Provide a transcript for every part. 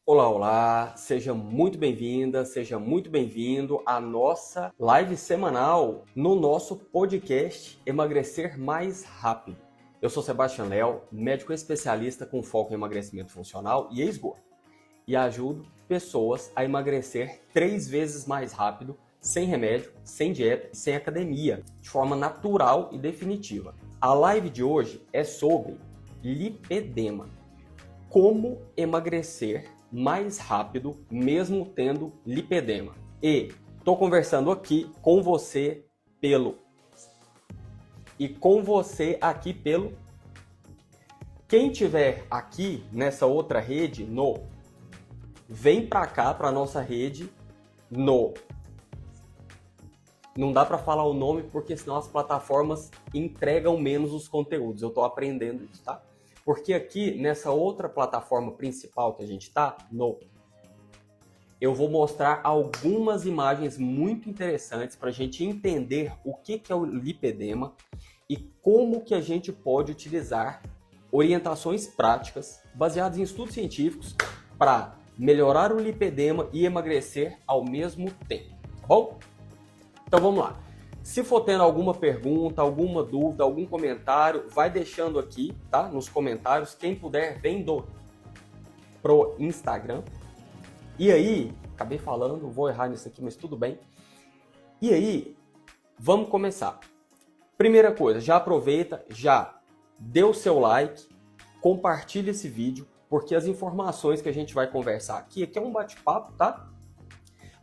Olá, olá, seja muito bem-vinda, seja muito bem-vindo à nossa live semanal no nosso podcast Emagrecer Mais Rápido. Eu sou Sebastião Léo, médico especialista com foco em emagrecimento funcional e ex-gordo, e ajudo pessoas a emagrecer 3 vezes mais rápido, sem remédio, sem dieta e sem academia, de forma natural e definitiva. A live de hoje é sobre lipedema. Como emagrecer mais rápido, mesmo tendo lipedema. E estou conversando aqui com você pelo. Quem tiver aqui nessa outra rede, vem para cá, para nossa rede, Não dá para falar o nome porque senão as plataformas entregam menos os conteúdos. Eu estou aprendendo isso, tá? Porque aqui, nessa outra plataforma principal que a gente está, eu vou mostrar algumas imagens muito interessantes para a gente entender o que é o lipedema e como que a gente pode utilizar orientações práticas baseadas em estudos científicos para melhorar o lipedema e emagrecer ao mesmo tempo, tá bom? Então vamos lá. Se for tendo alguma pergunta, alguma dúvida, algum comentário, vai deixando aqui, tá? Nos comentários. Quem puder, vem pro Instagram. E aí, acabei falando, vou errar nisso aqui, mas tudo bem. E aí, vamos começar. Primeira coisa, já aproveita, já dê o seu like, compartilha esse vídeo, porque as informações que a gente vai conversar aqui é um bate-papo, tá?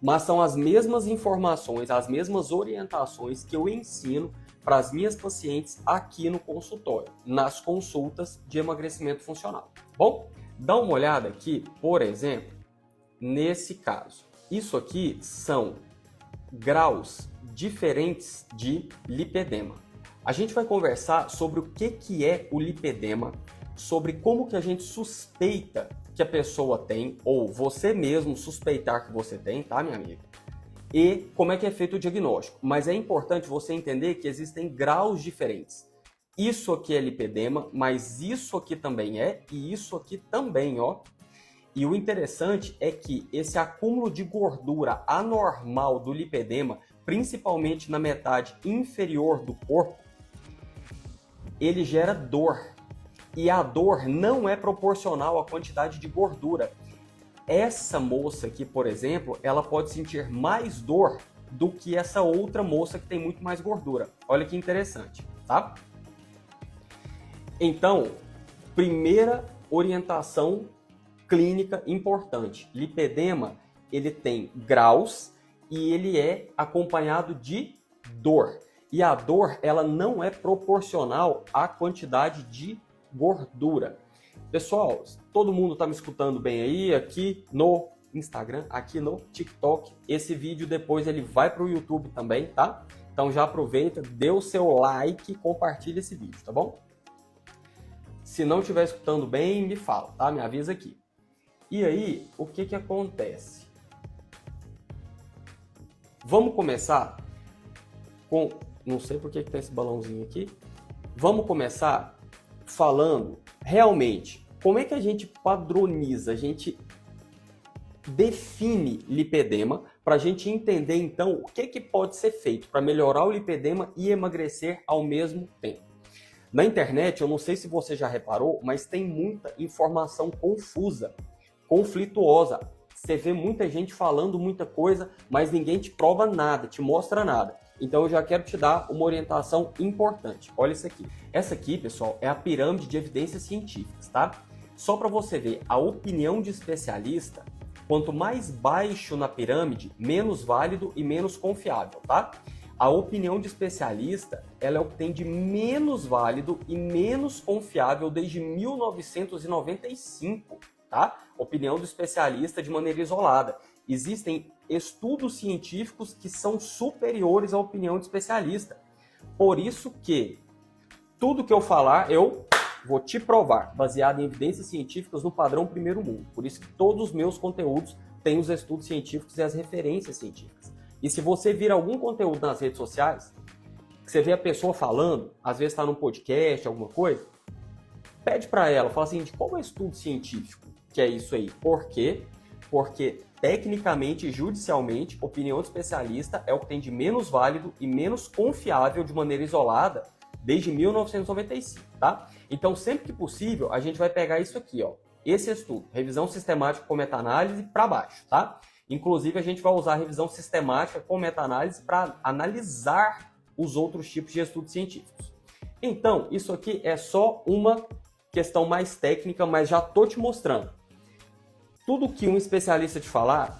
Mas são as mesmas informações, as mesmas orientações que eu ensino para as minhas pacientes aqui no consultório, nas consultas de emagrecimento funcional. Bom, dá uma olhada aqui, por exemplo, nesse caso. Isso aqui são graus diferentes de lipedema. A gente vai conversar sobre o que é o lipedema, sobre como que a gente suspeita que a pessoa tem, ou você mesmo suspeitar que você tem, tá, minha amiga? E como é que é feito o diagnóstico. Mas é importante você entender que existem graus diferentes. Isso aqui é lipedema, mas isso aqui também é, e isso aqui também, ó. E o interessante é que esse acúmulo de gordura anormal do lipedema, principalmente na metade inferior do corpo, ele gera dor. E a dor não é proporcional à quantidade de gordura. Essa moça aqui, por exemplo, ela pode sentir mais dor do que essa outra moça que tem muito mais gordura. Olha que interessante, tá? Então, primeira orientação clínica importante. Lipedema, ele tem graus e ele é acompanhado de dor. E a dor, ela não é proporcional à quantidade de gordura. Pessoal, todo mundo está me escutando bem aí, aqui no Instagram, aqui no TikTok. Esse vídeo depois ele vai para o YouTube também, tá? Então já aproveita, dê o seu like e compartilha esse vídeo, tá bom? Se não estiver escutando bem, me fala, tá? Me avisa aqui. E aí, o que acontece? Vamos começar com... Não sei por que tem esse balãozinho aqui. Vamos começar falando realmente como é que a gente padroniza, a gente define lipedema para a gente entender então o que pode ser feito para melhorar o lipedema e emagrecer ao mesmo tempo. Na internet, eu não sei se você já reparou, mas tem muita informação confusa, conflituosa. Você vê muita gente falando muita coisa, mas ninguém te prova nada, te mostra nada. Então eu já quero te dar uma orientação importante. Olha isso aqui. Essa aqui, pessoal, é a pirâmide de evidências científicas, tá? Só para você ver, a opinião de especialista, quanto mais baixo na pirâmide, menos válido e menos confiável, tá? A opinião de especialista, ela é o que tem de menos válido e menos confiável desde 1995, tá? Opinião do especialista de maneira isolada. Existem estudos científicos que são superiores à opinião de especialista. Por isso que tudo que eu falar, eu vou te provar, baseado em evidências científicas no padrão primeiro mundo. Por isso que todos os meus conteúdos têm os estudos científicos e as referências científicas. E se você vir algum conteúdo nas redes sociais, que você vê a pessoa falando, às vezes está num podcast, alguma coisa, pede para ela, fala assim, de qual é o estudo científico? que é isso aí. Por quê? Porque tecnicamente e judicialmente, opinião de especialista é o que tem de menos válido e menos confiável de maneira isolada desde 1995, tá? Então, sempre que possível, a gente vai pegar isso aqui, ó. Esse estudo, revisão sistemática com meta-análise para baixo, tá? Inclusive, a gente vai usar a revisão sistemática com meta-análise para analisar os outros tipos de estudos científicos. Então, isso aqui é só uma questão mais técnica, mas já tô te mostrando. Tudo que um especialista te falar,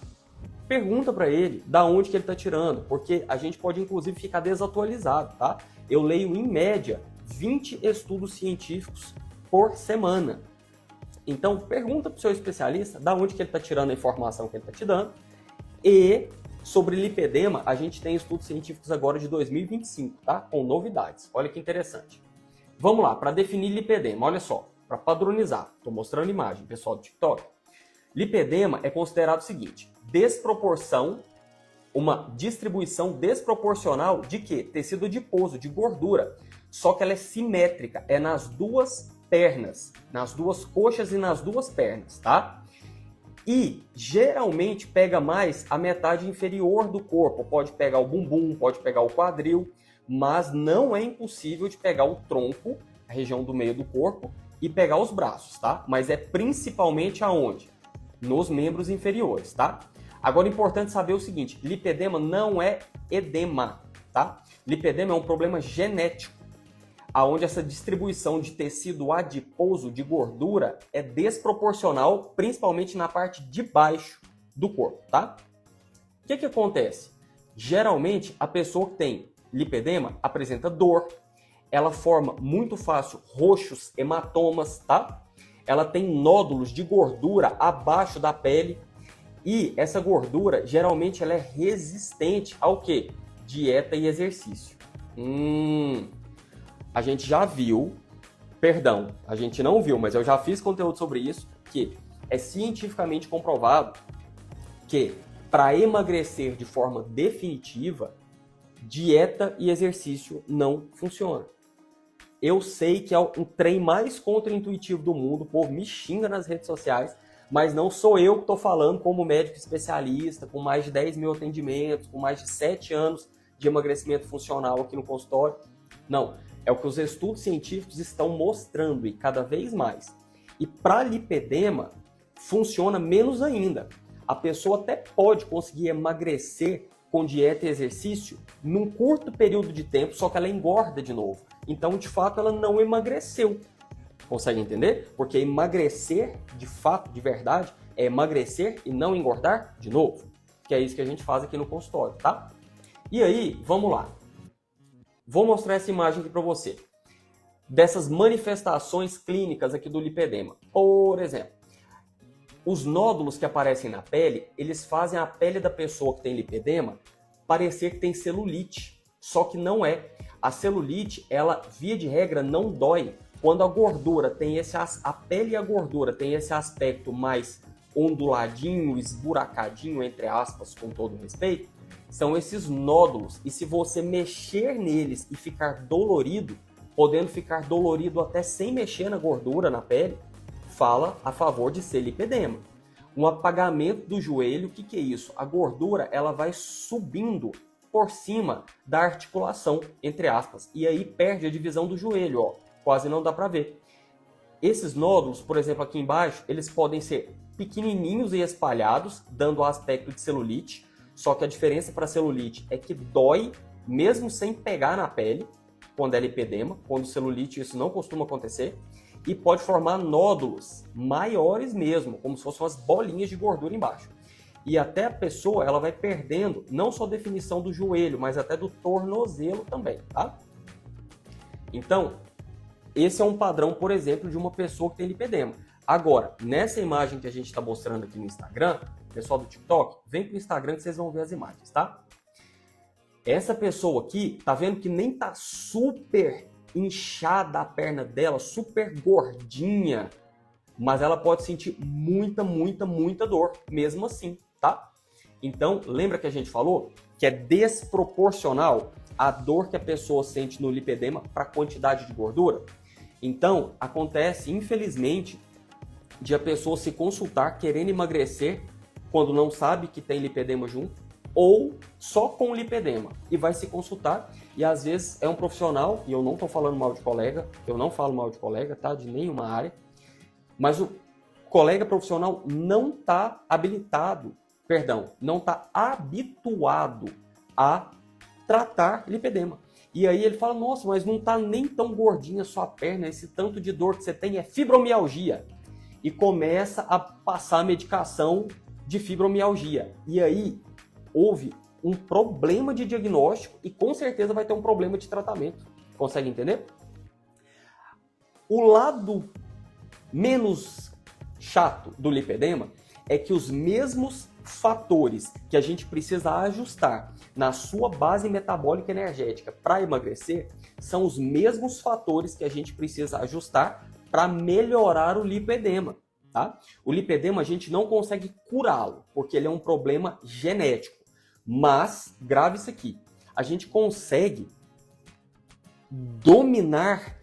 pergunta para ele da onde que ele está tirando, porque a gente pode, inclusive, ficar desatualizado, tá? Eu leio, em média, 20 estudos científicos por semana. Então, pergunta para o seu especialista da onde que ele está tirando a informação que ele está te dando. E sobre lipedema, a gente tem estudos científicos agora de 2025, tá? Com novidades. Olha que interessante. Vamos lá, para definir lipedema, olha só, para padronizar. Estou mostrando imagem, pessoal do TikTok. Lipedema é considerado o seguinte: desproporção, uma distribuição desproporcional de quê? Tecido adiposo, de gordura. Só que ela é simétrica, é nas duas pernas, nas duas coxas e nas duas pernas, tá? E geralmente pega mais a metade inferior do corpo, pode pegar o bumbum, pode pegar o quadril, mas não é impossível de pegar o tronco, a região do meio do corpo, e pegar os braços, tá? Mas é principalmente aonde? Nos membros inferiores, tá? Agora é importante saber o seguinte: lipedema não é edema, tá? Lipedema é um problema genético, aonde essa distribuição de tecido adiposo, de gordura, é desproporcional, principalmente na parte de baixo do corpo, tá? O que acontece? Geralmente, a pessoa que tem lipedema apresenta dor, ela forma muito fácil roxos, hematomas, tá? Ela tem nódulos de gordura abaixo da pele e essa gordura, geralmente, ela é resistente ao quê? Dieta e exercício. A gente já viu, perdão, a gente não viu, mas eu já fiz conteúdo sobre isso, que é cientificamente comprovado que para emagrecer de forma definitiva, dieta e exercício não funcionam. Eu sei que é o trem mais contraintuitivo do mundo, o povo me xinga nas redes sociais, mas não sou eu que estou falando como médico especialista, com mais de 10 mil atendimentos, com mais de 7 anos de emagrecimento funcional aqui no consultório. Não, é o que os estudos científicos estão mostrando e cada vez mais. E para lipedema, funciona menos ainda. A pessoa até pode conseguir emagrecer com dieta e exercício num curto período de tempo, só que ela engorda de novo. Então, de fato, ela não emagreceu. Consegue entender? Porque emagrecer, de fato, de verdade, é emagrecer e não engordar de novo. Que é isso que a gente faz aqui no consultório, tá? E aí, vamos lá. Vou mostrar essa imagem aqui para você. Dessas manifestações clínicas aqui do lipedema. Por exemplo, os nódulos que aparecem na pele, eles fazem a pele da pessoa que tem lipedema parecer que tem celulite. Só que não é. A celulite, ela, via de regra, não dói. Quando a gordura tem a pele e a gordura tem esse aspecto mais onduladinho, esburacadinho, entre aspas, com todo respeito, são esses nódulos. E se você mexer neles e ficar dolorido, podendo ficar dolorido até sem mexer na gordura, na pele, fala a favor de ser lipedema. Um apagamento do joelho, o que é isso? A gordura, ela vai subindo por cima da articulação, entre aspas, e aí perde a divisão do joelho, ó, quase não dá para ver. Esses nódulos, por exemplo, aqui embaixo, eles podem ser pequenininhos e espalhados, dando aspecto de celulite, só que a diferença para celulite é que dói, mesmo sem pegar na pele, quando é lipedema. Quando celulite, isso não costuma acontecer. E pode formar nódulos maiores mesmo, como se fossem umas bolinhas de gordura embaixo. E até a pessoa, ela vai perdendo não só a definição do joelho, mas até do tornozelo também, tá? Então, esse é um padrão, por exemplo, de uma pessoa que tem lipedema. Agora, nessa imagem que a gente está mostrando aqui no Instagram, pessoal do TikTok, vem pro Instagram que vocês vão ver as imagens, tá? Essa pessoa aqui, tá vendo que nem tá super inchada a perna dela, super gordinha, mas ela pode sentir muita dor, mesmo assim, tá? Então, lembra que a gente falou que é desproporcional a dor que a pessoa sente no lipedema para a quantidade de gordura? Então, acontece, infelizmente, de a pessoa se consultar querendo emagrecer quando não sabe que tem lipedema junto, ou só com lipedema, e vai se consultar, e às vezes é um profissional, e eu não estou falando mal de colega, eu não falo mal de colega, tá? De nenhuma área, mas o colega profissional não está não está habituado a tratar lipedema. E aí ele fala, nossa, mas não está nem tão gordinha a sua perna, esse tanto de dor que você tem é fibromialgia. E começa a passar a medicação de fibromialgia. E aí houve um problema de diagnóstico e com certeza vai ter um problema de tratamento. Consegue entender? O lado menos chato do lipedema é que os mesmos fatores que a gente precisa ajustar na sua base metabólica energética para emagrecer são os mesmos fatores que a gente precisa ajustar para melhorar o lipedema, tá? O lipedema a gente não consegue curá-lo, porque ele é um problema genético. Mas, grave isso aqui, a gente consegue dominar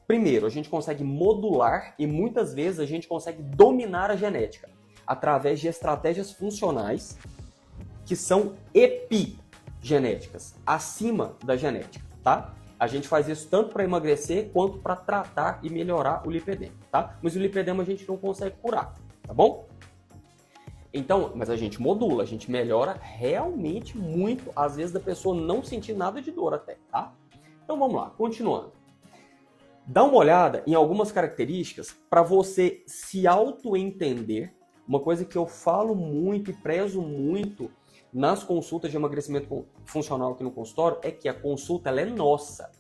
primeiro, a gente consegue modular e muitas vezes a gente consegue dominar a genética através de estratégias funcionais que são epigenéticas, acima da genética, tá? A gente faz isso tanto para emagrecer quanto para tratar e melhorar o lipedema, tá? Mas o lipedema a gente não consegue curar, tá bom? Então, mas a gente modula, a gente melhora realmente muito, às vezes da pessoa não sentir nada de dor até, tá? Então vamos lá, continuando. Dá uma olhada em algumas características para você se auto-entender. Uma coisa que eu falo muito e prezo muito nas consultas de emagrecimento funcional aqui no consultório é que a consulta ela é nossa.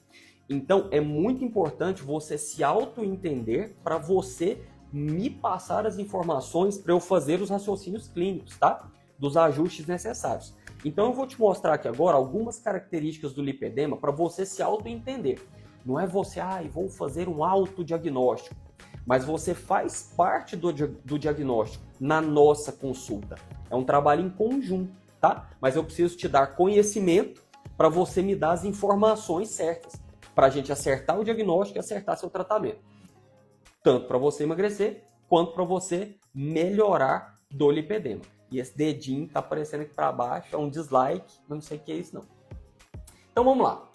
Então é muito importante você se auto-entender para você me passar as informações para eu fazer os raciocínios clínicos, tá? Dos ajustes necessários. Então eu vou te mostrar aqui agora algumas características do lipedema para você se auto-entender. Não é você, vou fazer um autodiagnóstico, mas você faz parte do diagnóstico na nossa consulta. É um trabalho em conjunto, tá? Mas eu preciso te dar conhecimento para você me dar as informações certas, para a gente acertar o diagnóstico e acertar seu tratamento. Tanto para você emagrecer, quanto para você melhorar do lipedema. E esse dedinho tá aparecendo aqui para baixo, é um dislike, mas não sei o que é isso não. Então vamos lá.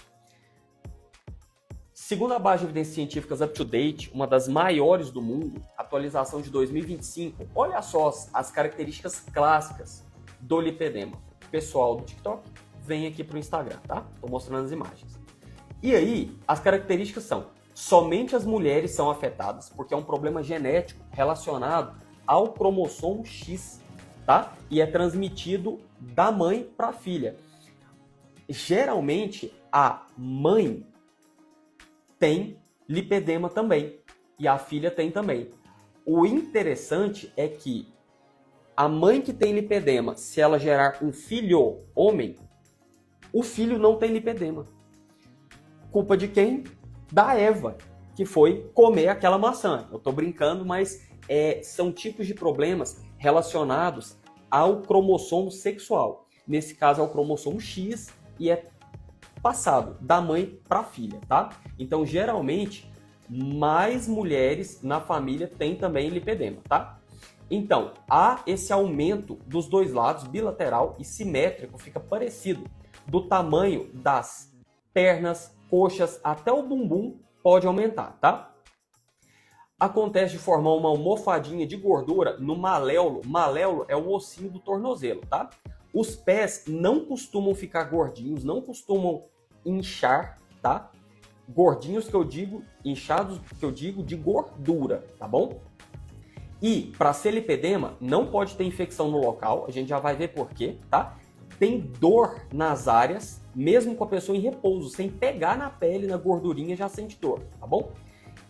Segundo a base de evidências científicas UpToDate, uma das maiores do mundo, atualização de 2025, olha só as características clássicas do lipedema. Pessoal do TikTok, vem aqui para o Instagram, tá? Estou mostrando as imagens. E aí, as características são, somente as mulheres são afetadas, porque é um problema genético relacionado ao cromossomo X, tá? E é transmitido da mãe para a filha. Geralmente, a mãe tem lipedema também, e a filha tem também. O interessante é que a mãe que tem lipedema, se ela gerar um filho homem, o filho não tem lipedema. Culpa de quem? Da Eva, que foi comer aquela maçã. Eu tô brincando, mas são tipos de problemas relacionados ao cromossomo sexual. Nesse caso é o cromossomo X e é passado da mãe para a filha, tá? Então, geralmente, mais mulheres na família têm também lipedema, tá? Então, há esse aumento dos dois lados, bilateral e simétrico, fica parecido, do tamanho das pernas, coxas, até o bumbum pode aumentar, tá? Acontece de formar uma almofadinha de gordura no maléolo. Maléolo é o ossinho do tornozelo, tá? Os pés não costumam ficar gordinhos, não costumam inchar, tá? Gordinhos que eu digo, inchados que eu digo de gordura, tá bom? E para ser lipedema, não pode ter infecção no local, a gente já vai ver por quê, tá? Tem dor nas áreas, mesmo com a pessoa em repouso, sem pegar na pele, na gordurinha, já sente dor, tá bom?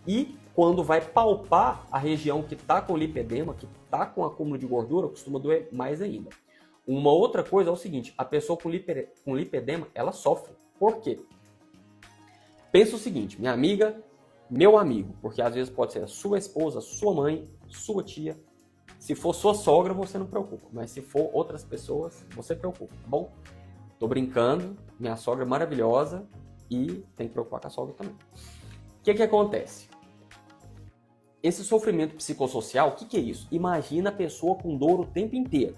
E quando vai palpar a região que tá com lipedema, que tá com acúmulo de gordura, costuma doer mais ainda. Uma outra coisa é o seguinte, a pessoa com lipedema, ela sofre. Por quê? Pensa o seguinte, minha amiga, meu amigo, porque às vezes pode ser a sua esposa, sua mãe, sua tia. Se for sua sogra, você não preocupa, mas se for outras pessoas, você preocupa, tá bom? Tô brincando, minha sogra é maravilhosa e tem que preocupar com a sogra também. O que acontece? esse sofrimento psicossocial, o que é isso? Imagina a pessoa com dor o tempo inteiro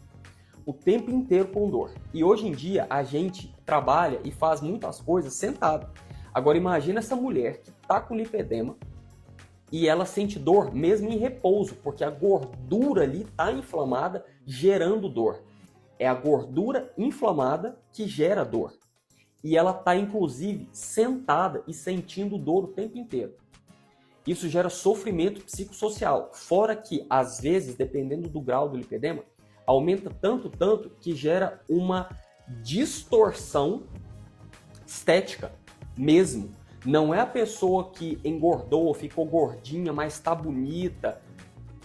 com dor. E hoje em dia a gente trabalha e faz muitas coisas sentado. Agora imagina essa mulher que está com lipedema e ela sente dor mesmo em repouso, porque a gordura ali está inflamada, gerando dor. É a gordura inflamada que gera dor. E ela está, inclusive, sentada e sentindo dor o tempo inteiro. Isso gera sofrimento psicossocial. Fora que, às vezes, dependendo do grau do lipedema, aumenta tanto que gera uma distorção estética mesmo. Não é a pessoa que engordou, ficou gordinha, mas está bonita,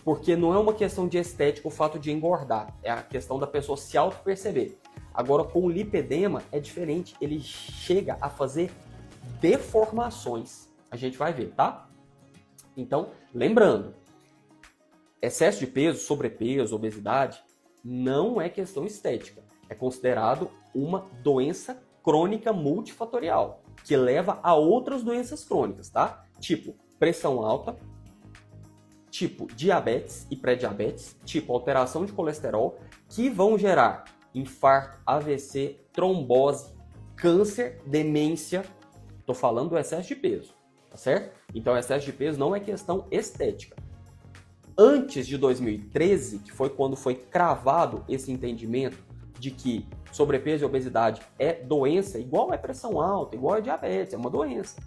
porque não é uma questão de estética o fato de engordar, é a questão da pessoa se auto-perceber. Agora, com o lipedema é diferente, ele chega a fazer deformações. A gente vai ver, tá? Então, lembrando, excesso de peso, sobrepeso, obesidade, não é questão estética. É considerado uma doença crônica multifatorial, que leva a outras doenças crônicas, tá? Tipo pressão alta, tipo diabetes e pré-diabetes, tipo alteração de colesterol, que vão gerar infarto, AVC, trombose, câncer, demência. Tô falando do excesso de peso, tá certo? Então, excesso de peso não é questão estética. Antes de 2013, que foi quando foi cravado esse entendimento de que sobrepeso e obesidade é doença, igual é pressão alta, igual é diabetes, é uma doença.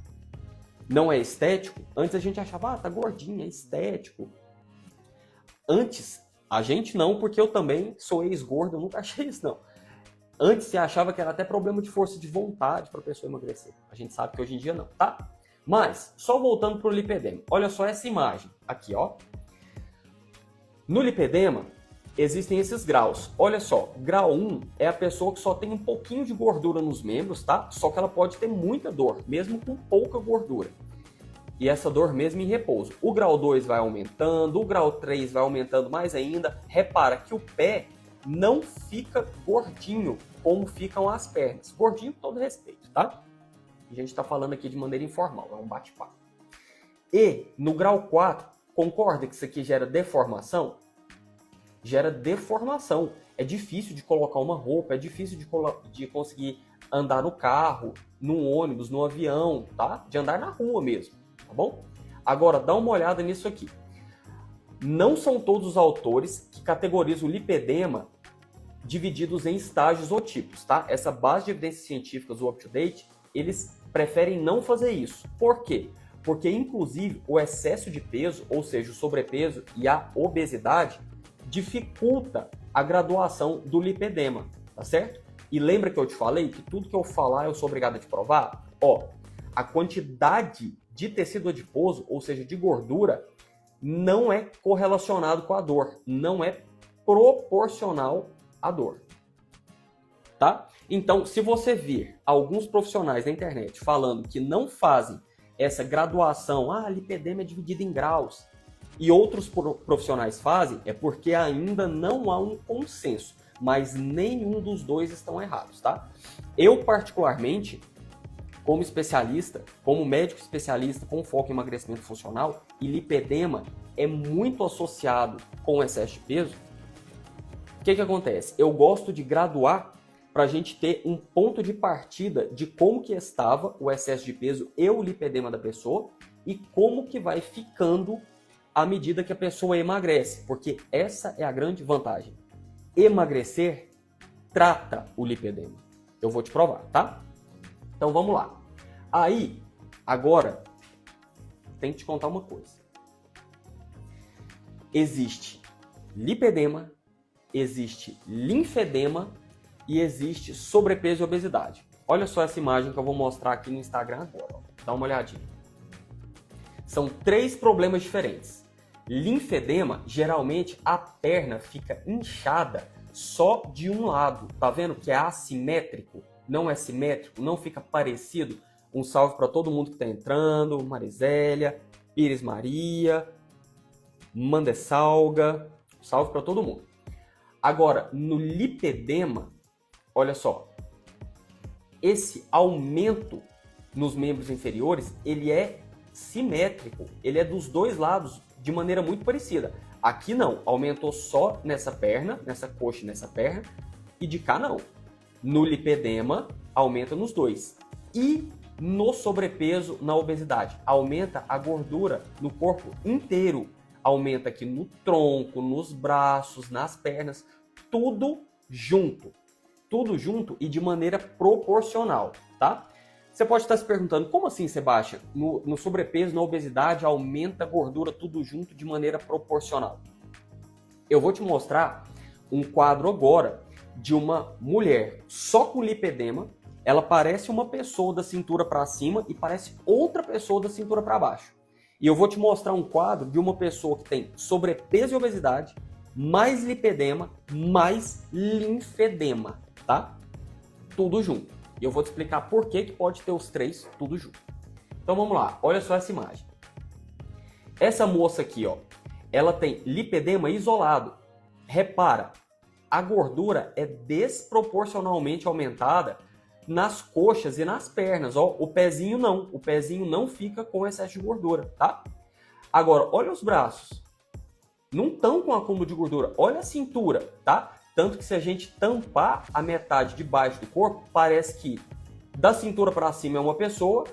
Não é estético. Antes a gente achava, tá gordinho, é estético. Antes, a gente não, porque eu também sou ex-gordo, eu nunca achei isso, não. Antes se achava que era até problema de força de vontade para a pessoa emagrecer. A gente sabe que hoje em dia não, tá? Mas, só voltando para o lipedema. Olha só essa imagem aqui, ó. No lipedema, existem esses graus. Olha só, grau 1 é a pessoa que só tem um pouquinho de gordura nos membros, tá? Só que ela pode ter muita dor, mesmo com pouca gordura. E essa dor mesmo em repouso. O grau 2 vai aumentando, o grau 3 vai aumentando mais ainda. Repara que o pé não fica gordinho como ficam as pernas. Gordinho com todo respeito, tá? A gente está falando aqui de maneira informal, é um bate-papo. E no grau 4, concorda que isso aqui gera deformação? Gera deformação. É difícil de colocar uma roupa, é difícil de conseguir andar no carro, no ônibus, no avião, tá? De andar na rua mesmo, tá bom? Agora, dá uma olhada nisso aqui. Não são todos os autores que categorizam o lipedema divididos em estágios ou tipos, tá? Essa base de evidências científicas, o UpToDate, eles preferem não fazer isso. Por quê? Porque, inclusive, o excesso de peso, ou seja, o sobrepeso e a obesidade, dificulta a graduação do lipedema, tá certo? E lembra que eu te falei que tudo que eu falar eu sou obrigado a te provar? Ó, a quantidade de tecido adiposo, ou seja, de gordura, não é correlacionado com a dor, não é proporcional à dor, tá? Então, se você vir alguns profissionais na internet falando que não fazem essa graduação, lipedema é dividido em graus, e outros profissionais fazem, é porque ainda não há um consenso, mas nenhum dos dois estão errados, tá? Eu, particularmente, como especialista, como médico especialista com foco em emagrecimento funcional, e lipedema é muito associado com excesso de peso, o que acontece? Eu gosto de graduar para a gente ter um ponto de partida de como que estava o excesso de peso e o lipedema da pessoa e como que vai ficando à medida que a pessoa emagrece, porque essa é a grande vantagem. Emagrecer trata o lipedema. Eu vou te provar, tá? Então vamos lá. Aí, agora, tem que te contar uma coisa. Existe lipedema, existe linfedema e existe sobrepeso e obesidade. Olha só essa imagem que eu vou mostrar aqui no Instagram agora. Ó. Dá uma olhadinha. São 3 problemas diferentes. Linfedema, geralmente a perna fica inchada só de um lado. Tá vendo que é assimétrico? Não é simétrico, não fica parecido. Um salve para todo mundo que está entrando. Marizélia, Pires Maria, Mandessalga. Salve para todo mundo. Agora, no lipedema, olha só. Esse aumento nos membros inferiores, ele é simétrico. Ele é dos dois lados de maneira muito parecida. Aqui não, aumentou só nessa perna, nessa coxa e nessa perna, e de cá não. No lipedema, aumenta nos dois. E no sobrepeso, na obesidade, aumenta a gordura no corpo inteiro. Aumenta aqui no tronco, nos braços, nas pernas, tudo junto. Tudo junto e de maneira proporcional, tá? Você pode estar se perguntando, como assim, Sebastião? No sobrepeso, na obesidade, aumenta a gordura tudo junto de maneira proporcional. Eu vou te mostrar um quadro agora de uma mulher só com lipedema. Ela parece uma pessoa da cintura para cima e parece outra pessoa da cintura para baixo. E eu vou te mostrar um quadro de uma pessoa que tem sobrepeso e obesidade, mais lipedema, mais linfedema, tá? Tudo junto. E eu vou te explicar por que pode ter os três tudo junto. Então vamos lá, olha só essa imagem. Essa moça aqui, ó, ela tem lipedema isolado. Repara, a gordura é desproporcionalmente aumentada nas coxas e nas pernas. Ó, o pezinho não fica com excesso de gordura, tá? Agora, olha os braços. Não estão com acúmulo de gordura. Olha a cintura, tá? Tanto que se a gente tampar a metade de baixo do corpo, parece que da cintura para cima é uma pessoa,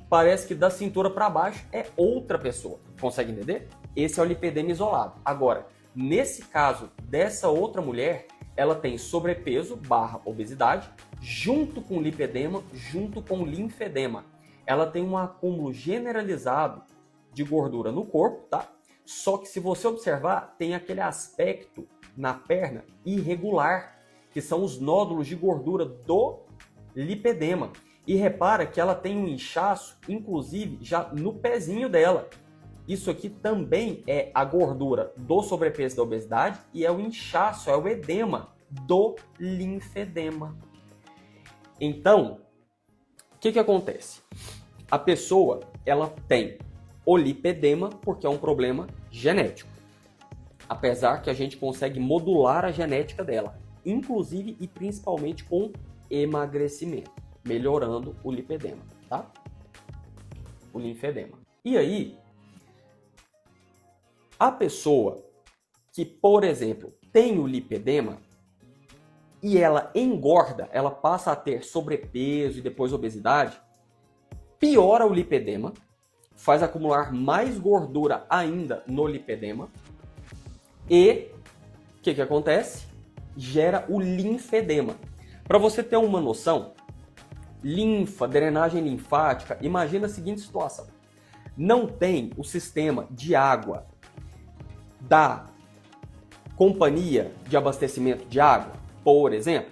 parece que da cintura para baixo é outra pessoa. Consegue entender? Esse é o lipedema isolado. Agora, nesse caso dessa outra mulher, ela tem sobrepeso / obesidade, junto com lipedema, junto com linfedema. Ela tem um acúmulo generalizado de gordura no corpo, tá? Só que se você observar, tem aquele aspecto na perna irregular, que são os nódulos de gordura do lipedema. E repara que ela tem um inchaço, inclusive, já no pezinho dela. Isso aqui também é a gordura do sobrepeso da obesidade e é o inchaço, é o edema do linfedema. Então, o que acontece? A pessoa, ela tem o lipedema porque é um problema genético. Apesar que a gente consegue modular a genética dela, inclusive e principalmente com emagrecimento, melhorando o lipedema, tá? O linfedema. E aí, a pessoa que, por exemplo, tem o lipedema e ela engorda, ela passa a ter sobrepeso e depois obesidade, piora o lipedema, faz acumular mais gordura ainda no lipedema e o que acontece? Gera o linfedema. Para você ter uma noção, linfa, drenagem linfática, imagina a seguinte situação. Não tem o sistema de água da companhia de abastecimento de água, por exemplo.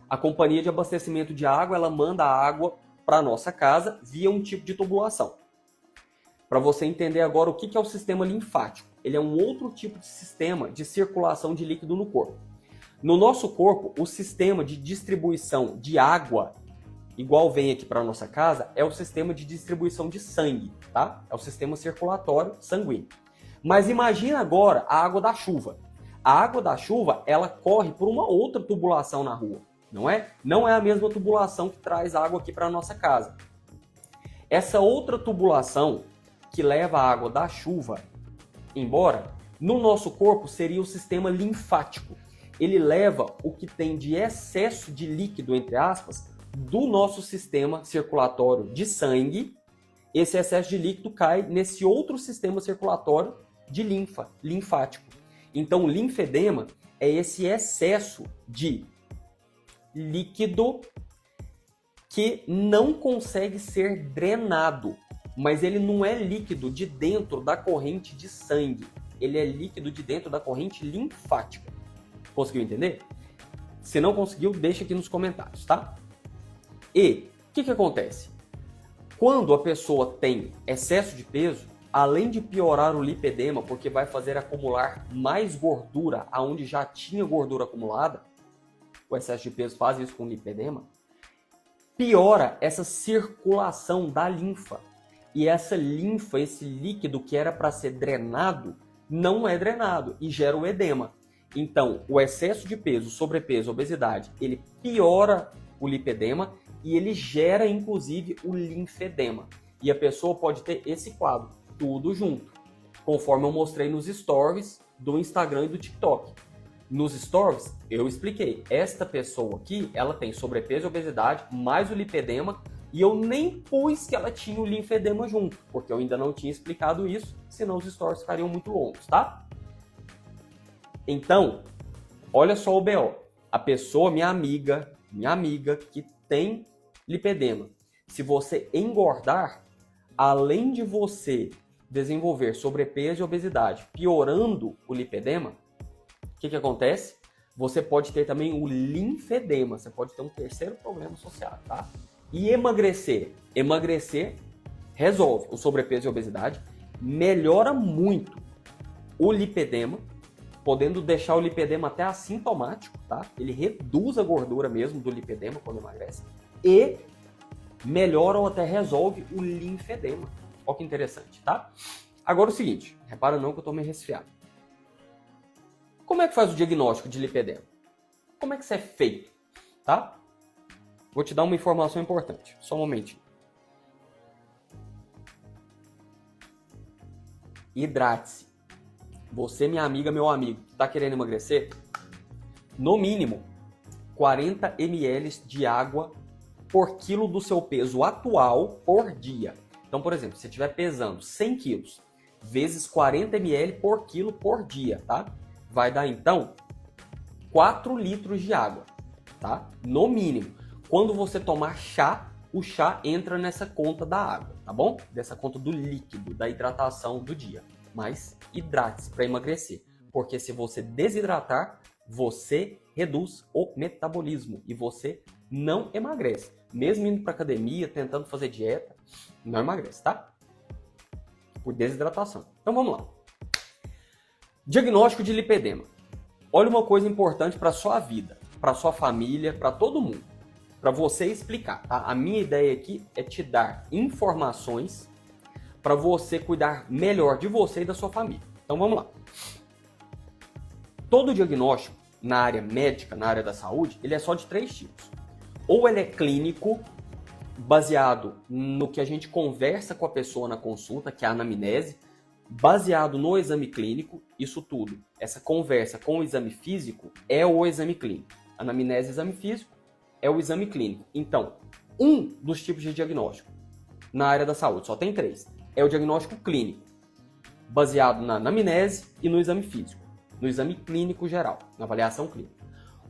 A companhia de abastecimento de água, ela manda a água para nossa casa via um tipo de tubulação. Para você entender agora o que é o sistema linfático. Ele é um outro tipo de sistema de circulação de líquido no corpo. No nosso corpo, o sistema de distribuição de água, igual vem aqui para nossa casa, é o sistema de distribuição de sangue, tá? É o sistema circulatório sanguíneo. Mas imagina agora a água da chuva. A água da chuva, ela corre por uma outra tubulação na rua, não é? Não é a mesma tubulação que traz água aqui para nossa casa. Essa outra tubulação que leva a água da chuva embora, no nosso corpo seria o sistema linfático. Ele leva o que tem de excesso de líquido, entre aspas, do nosso sistema circulatório de sangue. Esse excesso de líquido cai nesse outro sistema circulatório de linfático. Então, o linfedema é esse excesso de líquido que não consegue ser drenado. Mas ele não é líquido de dentro da corrente de sangue. Ele é líquido de dentro da corrente linfática. Conseguiu entender? Se não conseguiu, deixa aqui nos comentários, tá? E o que acontece? Quando a pessoa tem excesso de peso, além de piorar o lipedema, porque vai fazer acumular mais gordura aonde já tinha gordura acumulada, o excesso de peso faz isso com o lipedema, piora essa circulação da linfa. E essa linfa, esse líquido que era para ser drenado, não é drenado e gera o edema. Então, o excesso de peso, sobrepeso, obesidade, ele piora o lipedema e ele gera, inclusive, o linfedema. E a pessoa pode ter esse quadro, tudo junto. conforme eu mostrei nos stories do Instagram e do TikTok. Nos stories, eu expliquei. Esta pessoa aqui, ela tem sobrepeso e obesidade, mais o lipedema, e eu nem pus que ela tinha o linfedema junto, porque eu ainda não tinha explicado isso, senão os stories ficariam muito longos, tá? Então, olha só o BO. A pessoa, minha amiga que tem lipedema, se você engordar, além de você desenvolver sobrepeso e obesidade, piorando o lipedema, o que acontece? Você pode ter também o linfedema, você pode ter um terceiro problema associado, tá? E emagrecer resolve o sobrepeso e obesidade, melhora muito o lipedema, podendo deixar o lipedema até assintomático, tá? Ele reduz a gordura mesmo do lipedema quando emagrece e melhora ou até resolve o linfedema. Olha que interessante, tá? Agora o seguinte, repara não que eu tô meio resfriado. Como é que faz o diagnóstico de lipedema? Como é que isso é feito, tá? Vou te dar uma informação importante, só um momentinho. Hidrate-se. Você, minha amiga, meu amigo, que está querendo emagrecer, no mínimo 40 ml de água por quilo do seu peso atual por dia. Então, por exemplo, se você estiver pesando 100 quilos vezes 40 ml por quilo por dia, tá? Vai dar, então, 4 litros de água, tá? No mínimo. Quando você tomar chá, o chá entra nessa conta da água, tá bom? Dessa conta do líquido, da hidratação do dia. Mas hidrate-se para emagrecer, porque se você desidratar, você reduz o metabolismo e você não emagrece. Mesmo indo para academia, tentando fazer dieta, não emagrece, tá? Por desidratação. Então vamos lá. Diagnóstico de lipedema. Olha uma coisa importante para sua vida, para sua família, para todo mundo. Para você explicar, tá? A minha ideia aqui é te dar informações para você cuidar melhor de você e da sua família. Então vamos lá. Todo diagnóstico na área médica, na área da saúde, ele é só de 3 tipos. Ou ele é clínico, baseado no que a gente conversa com a pessoa na consulta, que é a anamnese, baseado no exame clínico, isso tudo, essa conversa com o exame físico é o exame clínico. Anamnese e exame físico é o exame clínico. Então, um dos tipos de diagnóstico na área da saúde, só tem 3, é o diagnóstico clínico, baseado na anamnese e no exame físico, no exame clínico geral, na avaliação clínica.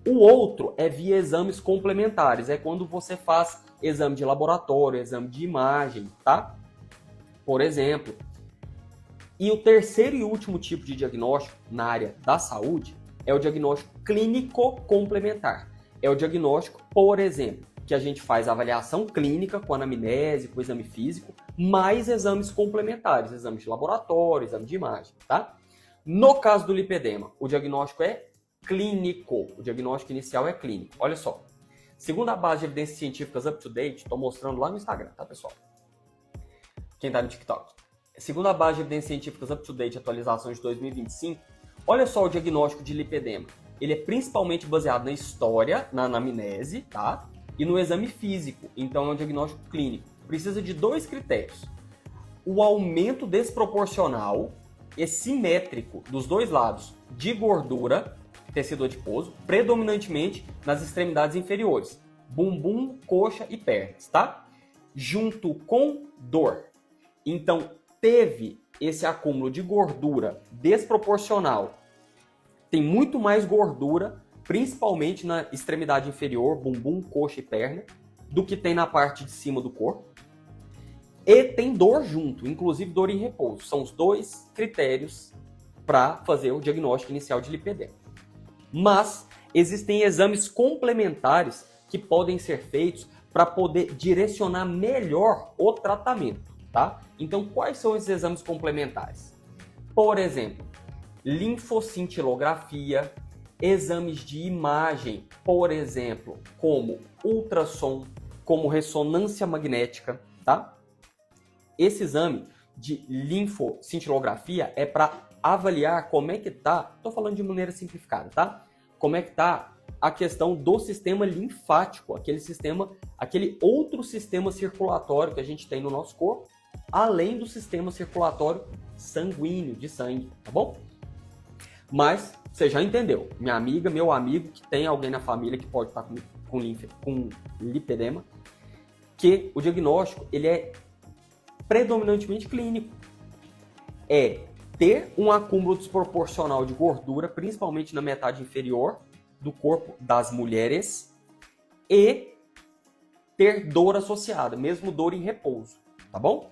O outro é via exames complementares, é quando você faz exame de laboratório, exame de imagem, tá? Por exemplo. E o terceiro e último tipo de diagnóstico na área da saúde é o diagnóstico clínico complementar. É o diagnóstico, por exemplo, que a gente faz a avaliação clínica com anamnese, com exame físico, mais exames complementares, exames de laboratório, exame de imagem, tá? No caso do lipedema, o diagnóstico é clínico. O diagnóstico inicial é clínico. Olha só. Segundo a base de evidências científicas up-to-date, estou mostrando lá no Instagram, tá, pessoal? Quem tá no TikTok. Segundo a base de evidências científicas up-to-date, atualização de 2025, olha só o diagnóstico de lipedema. Ele é principalmente baseado na história, na anamnese, tá? E no exame físico. Então é um diagnóstico clínico. Precisa de 2 critérios. O aumento desproporcional e simétrico dos 2 lados de gordura, tecido adiposo, predominantemente nas extremidades inferiores, bumbum, coxa e pernas, tá? Junto com dor. Então, teve esse acúmulo de gordura desproporcional. Tem muito mais gordura, principalmente na extremidade inferior, bumbum, coxa e perna, do que tem na parte de cima do corpo. E tem dor junto, inclusive dor em repouso. São os 2 critérios para fazer o diagnóstico inicial de lipedema. Mas existem exames complementares que podem ser feitos para poder direcionar melhor o tratamento, tá? Então, quais são esses exames complementares? Por exemplo, linfocintilografia, exames de imagem, por exemplo, como ultrassom, como ressonância magnética, tá? Esse exame de linfocintilografia é para avaliar como é que tá, estou falando de maneira simplificada, tá? Como é que tá a questão do sistema linfático, aquele outro sistema circulatório que a gente tem no nosso corpo, além do sistema circulatório sanguíneo, de sangue, tá bom? Mas você já entendeu, minha amiga, meu amigo, que tem alguém na família que pode estar com lipedema, que o diagnóstico ele é predominantemente clínico. É ter um acúmulo desproporcional de gordura, principalmente na metade inferior do corpo das mulheres, e ter dor associada, mesmo dor em repouso, tá bom?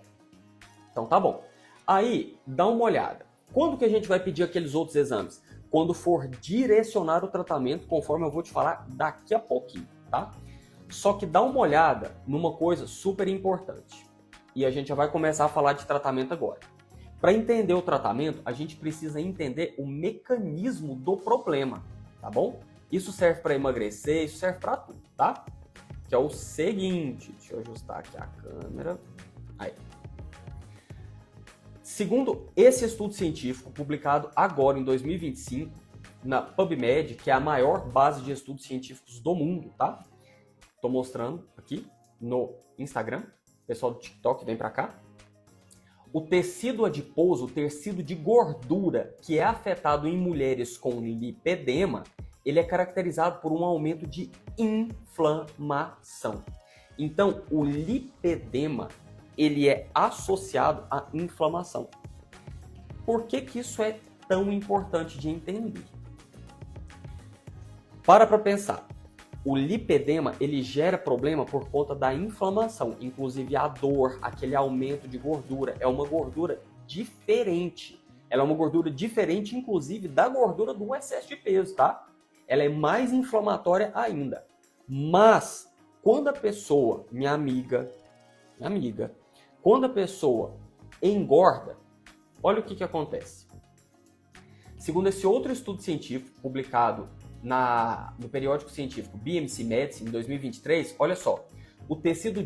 Então tá bom. Aí, dá uma olhada. Quando que a gente vai pedir aqueles outros exames? Quando for direcionar o tratamento, conforme eu vou te falar daqui a pouquinho, tá? Só que dá uma olhada numa coisa super importante. E a gente já vai começar a falar de tratamento agora. Para entender o tratamento, a gente precisa entender o mecanismo do problema, tá bom? Isso serve para emagrecer, isso serve para tudo, tá? Que é o seguinte, deixa eu ajustar aqui a câmera. Aí. Segundo esse estudo científico, publicado agora em 2025, na PubMed, que é a maior base de estudos científicos do mundo, tá? Tô mostrando aqui no Instagram. O pessoal do TikTok vem para cá. O tecido adiposo, o tecido de gordura que é afetado em mulheres com lipedema, ele é caracterizado por um aumento de inflamação. Então, o lipedema, ele é associado à inflamação. Por que que isso é tão importante de entender? Para pensar. O lipedema, ele gera problema por conta da inflamação, inclusive a dor, aquele aumento de gordura. É uma gordura diferente. Ela é uma gordura diferente, inclusive, da gordura do excesso de peso, tá? Ela é mais inflamatória ainda. Mas, quando a pessoa, minha amiga, quando a pessoa engorda, olha o que acontece. Segundo esse outro estudo científico, publicado no periódico científico BMC Medicine, em 2023, olha só, o tecido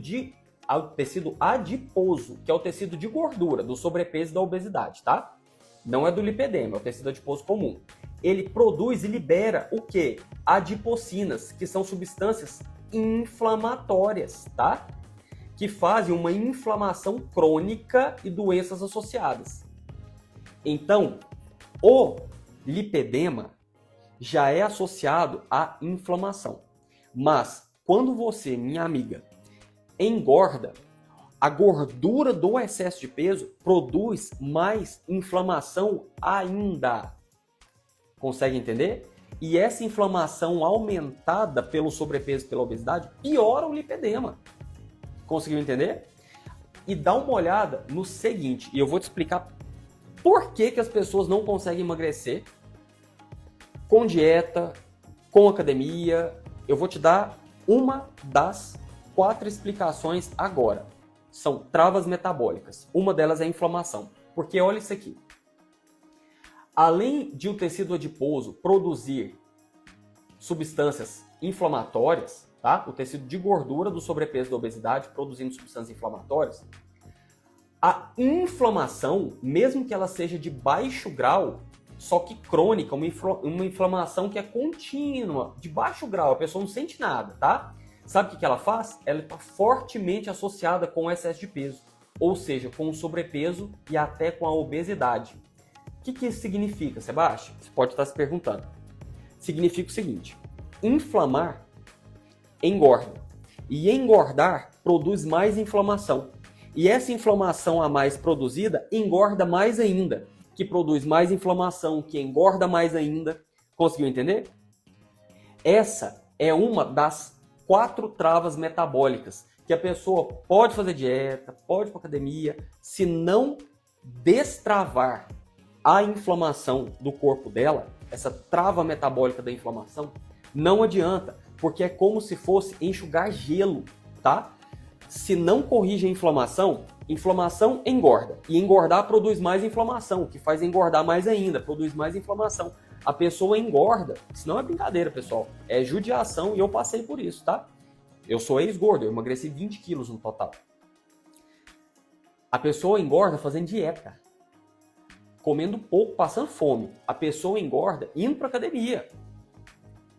adiposo, que é o tecido de gordura, do sobrepeso e da obesidade, tá? Não é do lipedema, é o tecido adiposo comum. Ele produz e libera o quê? Adipocinas, que são substâncias inflamatórias, tá? Que fazem uma inflamação crônica e doenças associadas. Então, o lipedema já é associado à inflamação. Mas, quando você, minha amiga, engorda, a gordura do excesso de peso produz mais inflamação ainda. Consegue entender? E essa inflamação aumentada pelo sobrepeso e pela obesidade piora o lipedema. Conseguiu entender? E dá uma olhada no seguinte, e eu vou te explicar por que as pessoas não conseguem emagrecer com dieta, com academia. Eu vou te dar uma das 4 explicações agora. São travas metabólicas. Uma delas é a inflamação. Porque olha isso aqui. Além de o tecido adiposo produzir substâncias inflamatórias, tá? O tecido de gordura do sobrepeso e da obesidade produzindo substâncias inflamatórias, a inflamação, mesmo que ela seja de baixo grau, só que crônica, uma inflamação que é contínua, de baixo grau, a pessoa não sente nada, tá? Sabe o que ela faz? Ela está fortemente associada com o excesso de peso, ou seja, com o sobrepeso e até com a obesidade. O que isso significa, Sebastião? Você pode estar se perguntando. Significa o seguinte, inflamar engorda, e engordar produz mais inflamação. E essa inflamação a mais produzida engorda mais ainda, que produz mais inflamação, que engorda mais ainda. Conseguiu entender? Essa é uma das 4 travas metabólicas, que a pessoa pode fazer dieta, pode ir para academia, se não destravar a inflamação do corpo dela, essa trava metabólica da inflamação, não adianta, porque é como se fosse enxugar gelo, tá? Se não corrige a inflamação, inflamação engorda. E engordar produz mais inflamação, o que faz engordar mais ainda, produz mais inflamação. A pessoa engorda, isso não é brincadeira, pessoal. É judiação e eu passei por isso, tá? Eu sou ex-gordo, eu emagreci 20 quilos no total. A pessoa engorda fazendo dieta, comendo pouco, passando fome. A pessoa engorda indo para academia.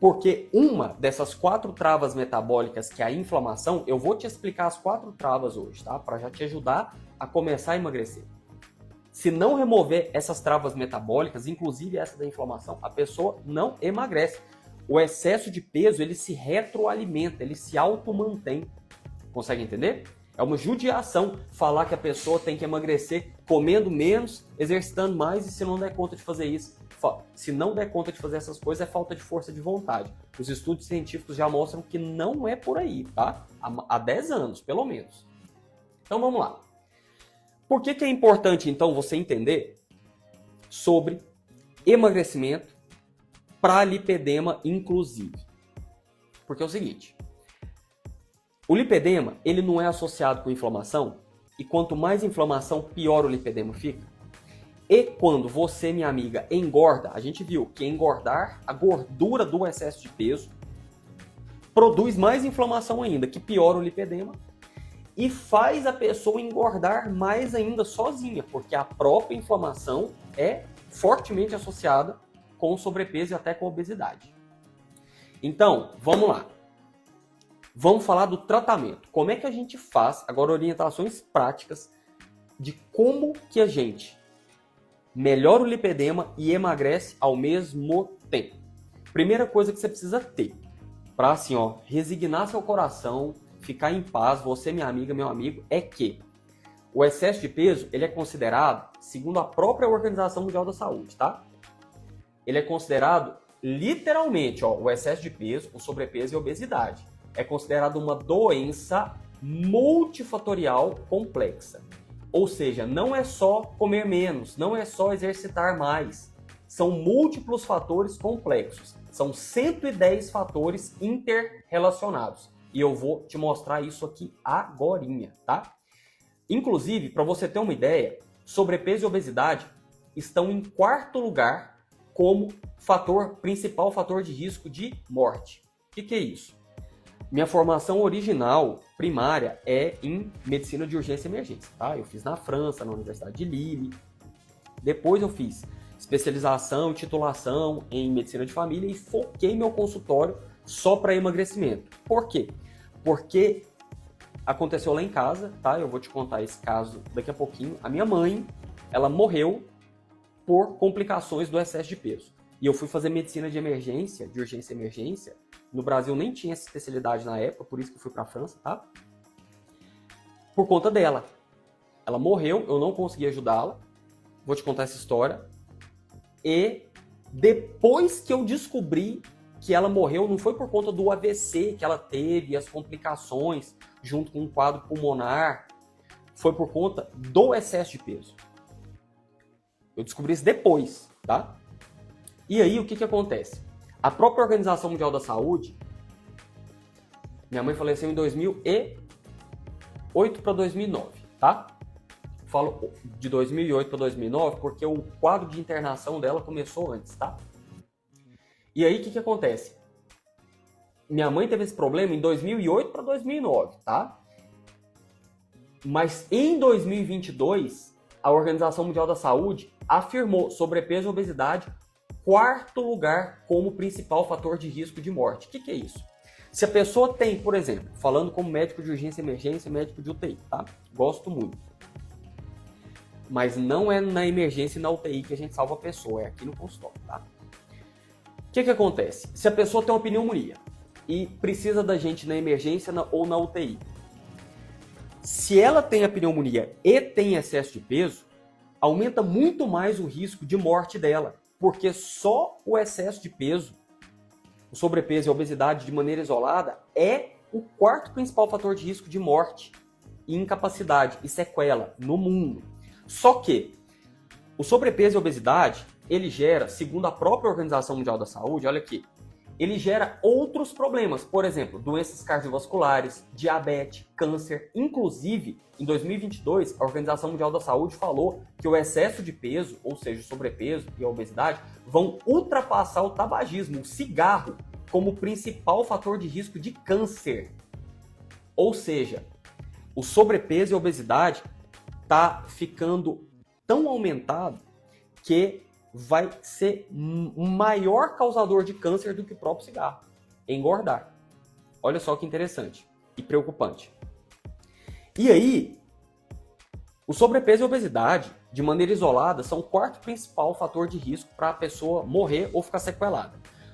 Porque uma dessas 4 travas metabólicas, que é a inflamação, eu vou te explicar as 4 travas hoje, tá? Para já te ajudar a começar a emagrecer. Se não remover essas travas metabólicas, inclusive essa da inflamação, a pessoa não emagrece. O excesso de peso, ele se retroalimenta, ele se automantém. Consegue entender? É uma judiação falar que a pessoa tem que emagrecer comendo menos, exercitando mais, e se não der conta de fazer isso, se não der conta de fazer essas coisas, é falta de força de vontade. Os estudos científicos já mostram que não é por aí, tá? Há 10 anos, pelo menos. Então vamos lá. Por que é importante, então, você entender sobre emagrecimento para lipedema, inclusive? Porque é o seguinte, o lipedema, ele não é associado com inflamação, e quanto mais inflamação, pior o lipedema fica. E quando você, minha amiga, engorda, a gente viu que engordar, a gordura do excesso de peso, produz mais inflamação ainda, que piora o lipedema, e faz a pessoa engordar mais ainda sozinha, porque a própria inflamação é fortemente associada com o sobrepeso e até com a obesidade. Então, vamos lá. Vamos falar do tratamento. Como é que a gente faz, agora, orientações práticas de como que a gente melhora o lipedema e emagrece ao mesmo tempo. Primeira coisa que você precisa ter para, assim, ó, resignar seu coração, ficar em paz, você, minha amiga, meu amigo, é que o excesso de peso, ele é considerado, segundo a própria Organização Mundial da Saúde, tá? Ele é considerado, literalmente, ó, o excesso de peso, o sobrepeso e a obesidade. É considerado uma doença multifatorial complexa. Ou seja, não é só comer menos, não é só exercitar mais. São múltiplos fatores complexos. São 110 fatores interrelacionados. E eu vou te mostrar isso aqui agorinha, tá? Inclusive, para você ter uma ideia, sobrepeso e obesidade estão em 4º lugar como principal fator de risco de morte. O que é isso? Minha formação original, primária, é em medicina de urgência e emergência, tá? Eu fiz na França, na Universidade de Lille. Depois eu fiz especialização e titulação em medicina de família e foquei meu consultório só para emagrecimento. Por quê? Porque aconteceu lá em casa, tá? Eu vou te contar esse caso daqui a pouquinho. A minha mãe, ela morreu por complicações do excesso de peso. E eu fui fazer medicina de emergência, de urgência e emergência. No Brasil nem tinha essa especialidade na época, por isso que eu fui para a França, tá? Por conta dela. Ela morreu, eu não consegui ajudá-la. Vou te contar essa história. E depois que eu descobri que ela morreu, não foi por conta do AVC que ela teve, as complicações, junto com um quadro pulmonar, foi por conta do excesso de peso. Eu descobri isso depois, tá? E aí, o que acontece? A própria Organização Mundial da Saúde, minha mãe faleceu em 2008 para 2009, tá? Falo de 2008 para 2009 porque o quadro de internação dela começou antes, tá? E aí, o que acontece? Minha mãe teve esse problema em 2008 para 2009, tá? Mas em 2022, a Organização Mundial da Saúde afirmou sobrepeso e obesidade 4º lugar como principal fator de risco de morte. O que é isso? Se a pessoa tem, por exemplo, falando como médico de urgência e emergência, médico de UTI, tá? Gosto muito. Mas não é na emergência e na UTI que a gente salva a pessoa, é aqui no consultório, tá? O que acontece? Se a pessoa tem uma pneumonia e precisa da gente na emergência ou na UTI, se ela tem a pneumonia e tem excesso de peso, aumenta muito mais o risco de morte dela, porque só o excesso de peso, o sobrepeso e a obesidade de maneira isolada é o 4º principal fator de risco de morte, incapacidade e sequela no mundo. Só que o sobrepeso e a obesidade, ele gera, segundo a própria Organização Mundial da Saúde, olha aqui, ele gera outros problemas, por exemplo, doenças cardiovasculares, diabetes, câncer. Inclusive, em 2022, a Organização Mundial da Saúde falou que o excesso de peso, ou seja, o sobrepeso e a obesidade, vão ultrapassar o tabagismo, o cigarro, como principal fator de risco de câncer. Ou seja, o sobrepeso e a obesidade está ficando tão aumentado que vai ser um maior causador de câncer do que o próprio cigarro. Engordar. Olha só que interessante e preocupante. E aí, o sobrepeso e a obesidade, de maneira isolada, são o quarto principal fator de risco para a pessoa morrer ou ficar sequelada.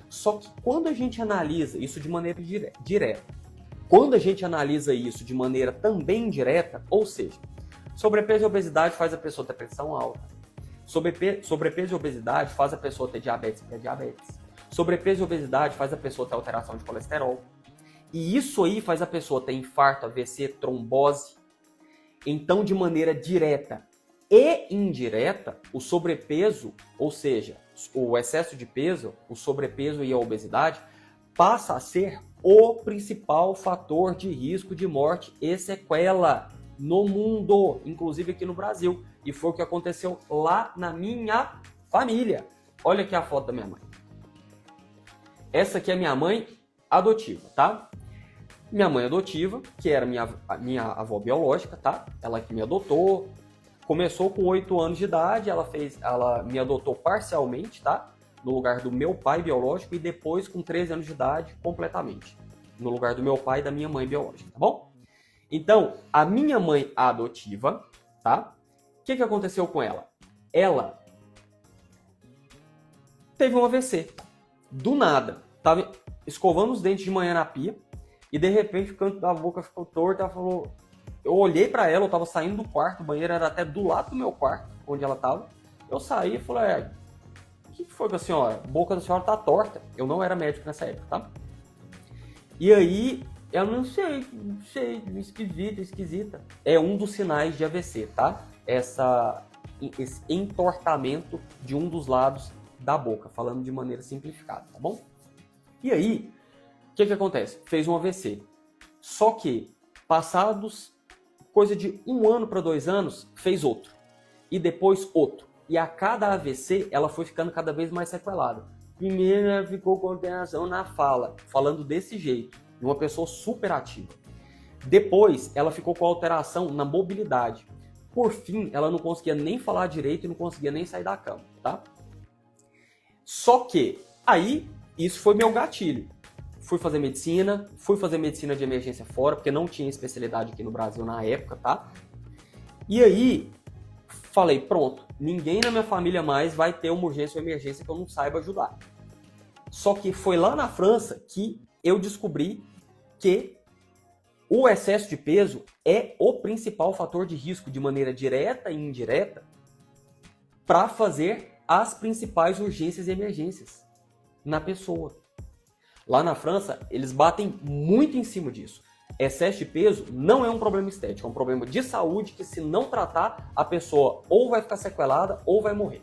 Só que quando a gente analisa isso de maneira direta, quando a gente analisa isso de maneira também indireta, ou seja, sobrepeso e obesidade faz a pessoa ter pressão alta, sobrepeso e obesidade faz a pessoa ter diabetes e pré-diabetes, sobrepeso e obesidade faz a pessoa ter alteração de colesterol, e isso aí faz a pessoa ter infarto, AVC, trombose. Então, de maneira direta e indireta, o sobrepeso, ou seja, o excesso de peso, o sobrepeso e a obesidade, passa a ser o principal fator de risco de morte e sequela no mundo, inclusive aqui no Brasil. E foi o que aconteceu lá na minha família. Olha aqui a foto da minha mãe. Essa aqui é minha mãe adotiva, tá? Minha mãe adotiva, que era minha avó biológica, tá? Ela que me adotou. Começou com 8 anos de idade, ela me adotou parcialmente, tá? No lugar do meu pai biológico, e depois com 13 anos de idade, completamente. No lugar do meu pai e da minha mãe biológica, tá bom? Então, a minha mãe adotiva, tá? O que aconteceu com ela? Ela teve um AVC. Do nada. Tava escovando os dentes de manhã na pia, e de repente o canto da boca ficou torto. Ela falou... Eu olhei pra ela, eu tava saindo do quarto, o banheiro era até do lado do meu quarto, onde ela tava. Eu saí e falei, o que foi com a senhora? A boca da senhora tá torta. Eu não era médico nessa época, tá? E aí, eu não sei, esquisita. É um dos sinais de AVC, tá? Esse entortamento de um dos lados da boca, falando de maneira simplificada, tá bom? E aí, o que acontece? Fez um AVC. Só que, passados coisa de 1 ano para 2 anos, fez outro. E depois outro. E a cada AVC, ela foi ficando cada vez mais sequelada. Primeiro, ela ficou com alteração na fala, falando desse jeito, de uma pessoa super ativa. Depois, ela ficou com alteração na mobilidade. Por fim, ela não conseguia nem falar direito e não conseguia nem sair da cama, tá? Só que, aí, isso foi meu gatilho. Fui fazer medicina de emergência fora, porque não tinha especialidade aqui no Brasil na época, tá? E aí, falei, pronto, ninguém na minha família mais vai ter uma urgência ou emergência que eu não saiba ajudar. Só que foi lá na França que eu descobri que o excesso de peso é o principal fator de risco, de maneira direta e indireta, para fazer as principais urgências e emergências na pessoa. Lá na França, eles batem muito em cima disso. Excesso de peso não é um problema estético, é um problema de saúde que, se não tratar, a pessoa ou vai ficar sequelada ou vai morrer.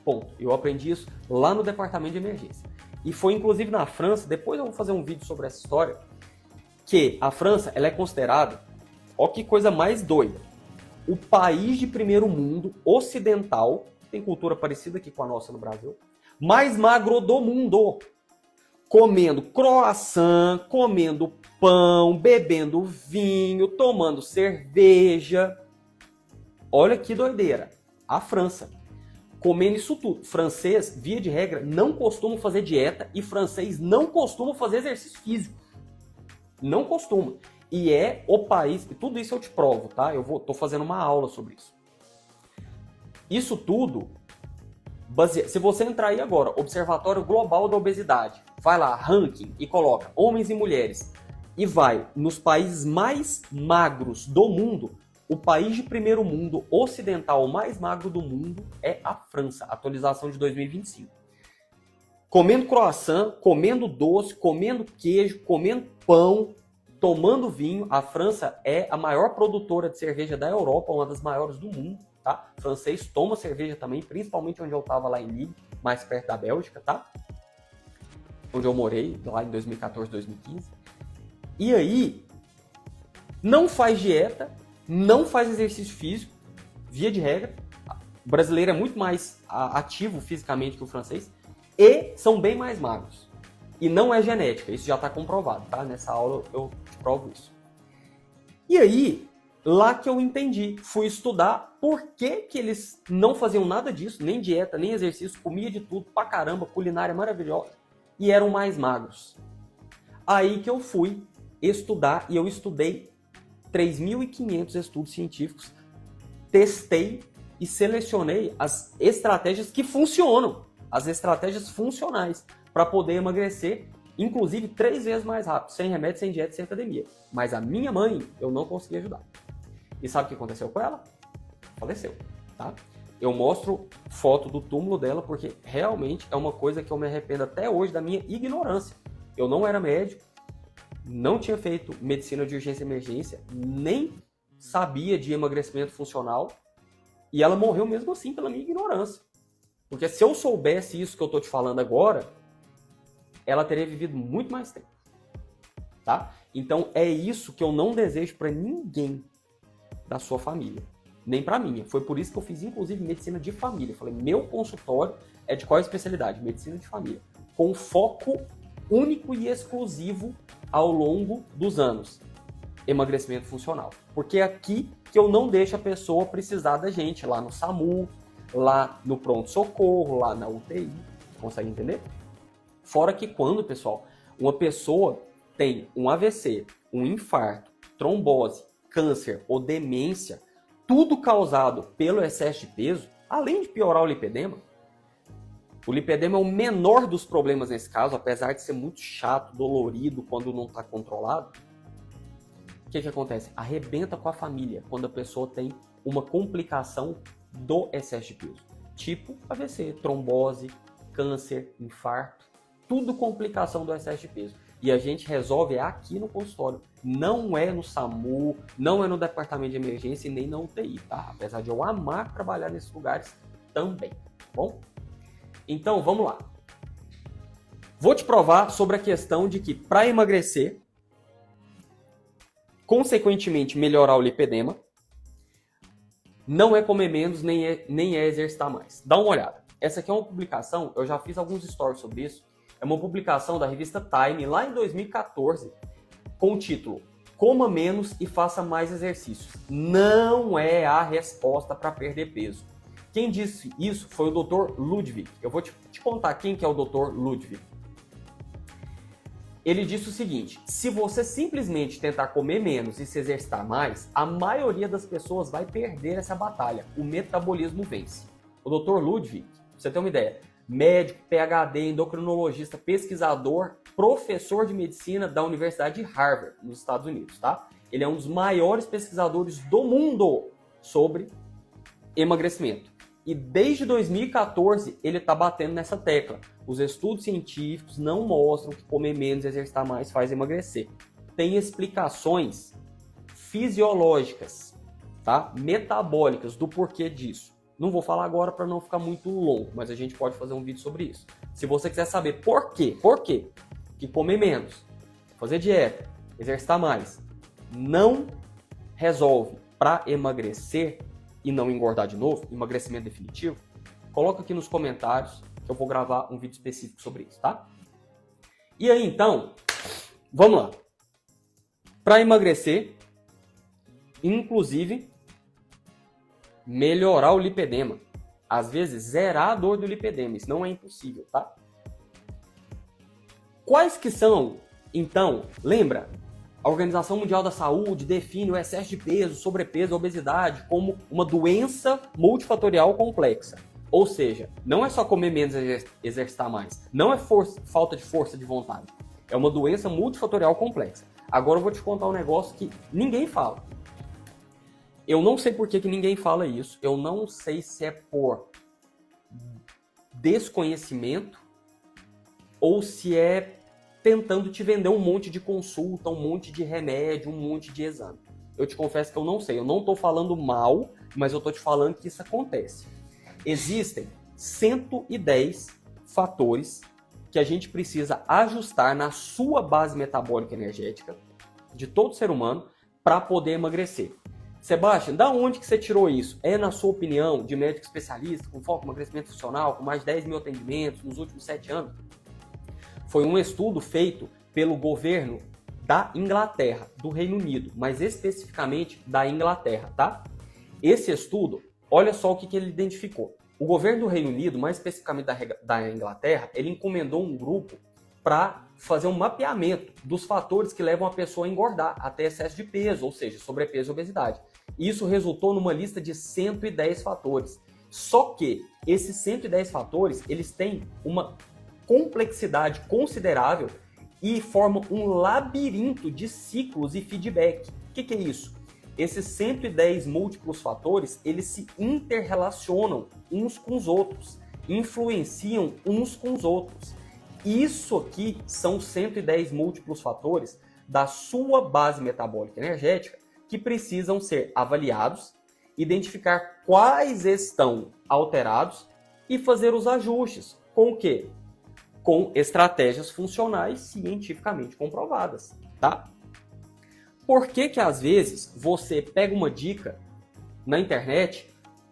Ponto. Eu aprendi isso lá no departamento de emergência. E foi inclusive na França, depois eu vou fazer um vídeo sobre essa história, que a França ela é considerada, ó que coisa mais doida, o país de primeiro mundo ocidental, tem cultura parecida aqui com a nossa no Brasil, mais magro do mundo. Comendo croissant, comendo pão, bebendo vinho, tomando cerveja. Olha que doideira. A França. Comendo isso tudo. Francês, via de regra, não costuma fazer dieta, e francês não costuma fazer exercício físico. Não costuma. E é o país... Tudo isso eu te provo, tá? Tô fazendo uma aula sobre isso. Isso tudo... Se você entrar aí agora, Observatório Global da Obesidade, vai lá, ranking, e coloca homens e mulheres, e vai nos países mais magros do mundo, o país de primeiro mundo ocidental mais magro do mundo é a França, atualização de 2025. Comendo croissant, comendo doce, comendo queijo, comendo pão, tomando vinho. A França é a maior produtora de cerveja da Europa, uma das maiores do mundo. Tá? O francês toma cerveja também, principalmente onde eu estava lá em Lille, mais perto da Bélgica, tá? Onde eu morei, lá em 2014, 2015. E aí, não faz dieta, não faz exercício físico, via de regra. O brasileiro é muito mais ativo fisicamente que o francês, e são bem mais magros. E não é genética, isso já está comprovado, tá? Nessa aula eu te provo isso. E aí... Lá que eu entendi, fui estudar por que eles não faziam nada disso, nem dieta, nem exercício, comia de tudo pra caramba, culinária maravilhosa, e eram mais magros. Aí que eu fui estudar, e eu estudei 3.500 estudos científicos, testei e selecionei as estratégias que funcionam, as estratégias funcionais para poder emagrecer, inclusive 3 vezes mais rápido, sem remédio, sem dieta, sem academia. Mas a minha mãe, eu não consegui ajudar. E sabe o que aconteceu com ela? Faleceu, tá? Eu mostro foto do túmulo dela porque realmente é uma coisa que eu me arrependo até hoje da minha ignorância. Eu não era médico, não tinha feito medicina de urgência e emergência, nem sabia de emagrecimento funcional, e ela morreu mesmo assim pela minha ignorância. Porque se eu soubesse isso que eu tô te falando agora, ela teria vivido muito mais tempo, tá? Então é isso que eu não desejo para ninguém da sua família, nem para minha. Foi por isso que eu fiz inclusive medicina de família. Eu falei, meu consultório é de qual especialidade? Medicina de família, com foco único e exclusivo ao longo dos anos, emagrecimento funcional. Porque é aqui que eu não deixo a pessoa precisar da gente, lá no SAMU, lá no pronto-socorro, lá na UTI. Consegue entender? Fora que quando, pessoal, uma pessoa tem um AVC, um infarto, trombose, câncer ou demência, tudo causado pelo excesso de peso, além de piorar o lipedema é o menor dos problemas nesse caso, apesar de ser muito chato, dolorido quando não está controlado. O que acontece? Arrebenta com a família quando a pessoa tem uma complicação do excesso de peso. Tipo AVC, trombose, câncer, infarto, tudo complicação do excesso de peso. E a gente resolve aqui no consultório. Não é no SAMU, não é no departamento de emergência e nem na UTI, tá? Apesar de eu amar trabalhar nesses lugares também, tá bom? Então, vamos lá. Vou te provar sobre a questão de que para emagrecer, consequentemente melhorar o lipedema, não é comer menos, nem é exercitar mais. Dá uma olhada. Essa aqui é uma publicação, eu já fiz alguns stories sobre isso, é uma publicação da revista Time, lá em 2014, com o título Coma menos e faça mais exercícios. Não é a resposta para perder peso. Quem disse isso foi o Dr. Ludwig. Eu vou te contar quem que é o Dr. Ludwig. Ele disse o seguinte: se você simplesmente tentar comer menos e se exercitar mais, a maioria das pessoas vai perder essa batalha. O metabolismo vence. O Dr. Ludwig, pra você ter uma ideia, médico, PhD, endocrinologista, pesquisador, professor de medicina da Universidade de Harvard, nos Estados Unidos, tá? Ele é um dos maiores pesquisadores do mundo sobre emagrecimento. E desde 2014 ele está batendo nessa tecla. Os estudos científicos não mostram que comer menos e exercitar mais faz emagrecer. Tem explicações fisiológicas, tá? Metabólicas do porquê disso. Não vou falar agora para não ficar muito longo, mas a gente pode fazer um vídeo sobre isso. Se você quiser saber por quê que comer menos, fazer dieta, exercitar mais, não resolve para emagrecer e não engordar de novo, emagrecimento definitivo, coloca aqui nos comentários que eu vou gravar um vídeo específico sobre isso, tá? E aí, então, vamos lá. Para emagrecer, inclusive, melhorar o lipedema. Às vezes, zerar a dor do lipedema. Isso não é impossível, tá? Quais que são, então, lembra? A Organização Mundial da Saúde define o excesso de peso, sobrepeso e obesidade como uma doença multifatorial complexa. Ou seja, não é só comer menos e exercitar mais. Não é falta de força de vontade. É uma doença multifatorial complexa. Agora eu vou te contar um negócio que ninguém fala. Eu não sei por que ninguém fala isso. Eu não sei se é por desconhecimento ou se é tentando te vender um monte de consulta, um monte de remédio, um monte de exame. Eu te confesso que eu não sei. Eu não estou falando mal, mas eu estou te falando que isso acontece. Existem 110 fatores que a gente precisa ajustar na sua base metabólica energética de todo ser humano para poder emagrecer. Sebastião, da onde que você tirou isso? É, na sua opinião, de médico especialista, com foco em emagrecimento funcional, com mais de 10 mil atendimentos nos últimos 7 anos? Foi um estudo feito pelo governo da Inglaterra, do Reino Unido, mas especificamente da Inglaterra, tá? Esse estudo, olha só o que ele identificou. O governo do Reino Unido, mais especificamente da Inglaterra, ele encomendou um grupo para fazer um mapeamento dos fatores que levam a pessoa a engordar até excesso de peso, ou seja, sobrepeso e obesidade. Isso resultou numa lista de 110 fatores. Só que esses 110 fatores, eles têm uma complexidade considerável e formam um labirinto de ciclos e feedback. O que é isso? Esses 110 múltiplos fatores, eles se interrelacionam uns com os outros, influenciam uns com os outros. Isso aqui são 110 múltiplos fatores da sua base metabólica energética que precisam ser avaliados, identificar quais estão alterados e fazer os ajustes. Com o quê? Com estratégias funcionais cientificamente comprovadas, tá? Por que que às vezes você pega uma dica na internet,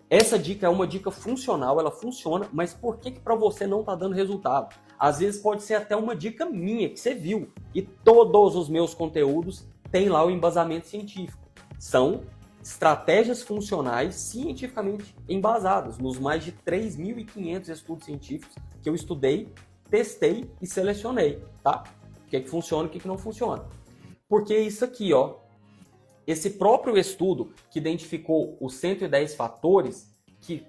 essa dica é uma dica funcional, ela funciona, mas por que que para você não está dando resultado? Às vezes pode ser até uma dica minha que você viu e todos os meus conteúdos têm lá o embasamento científico. São estratégias funcionais cientificamente embasadas nos mais de 3.500 estudos científicos que eu estudei, testei e selecionei, tá? O que é que funciona e o que é que não funciona. Porque isso aqui, ó, esse próprio estudo que identificou os 110 fatores que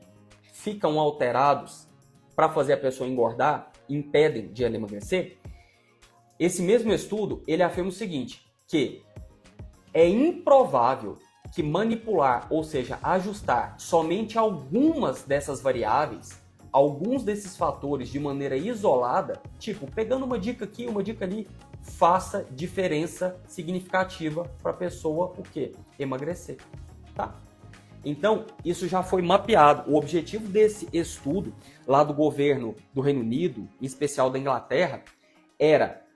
ficam alterados para fazer a pessoa engordar, impedem de ela emagrecer, esse mesmo estudo, ele afirma o seguinte, que é improvável que manipular, ou seja, ajustar somente algumas dessas variáveis, alguns desses fatores de maneira isolada, tipo, pegando uma dica aqui, uma dica ali, faça diferença significativa para a pessoa, o quê? Emagrecer, tá? Então, isso já foi mapeado. O objetivo desse estudo, lá do governo do Reino Unido, em especial da Inglaterra, era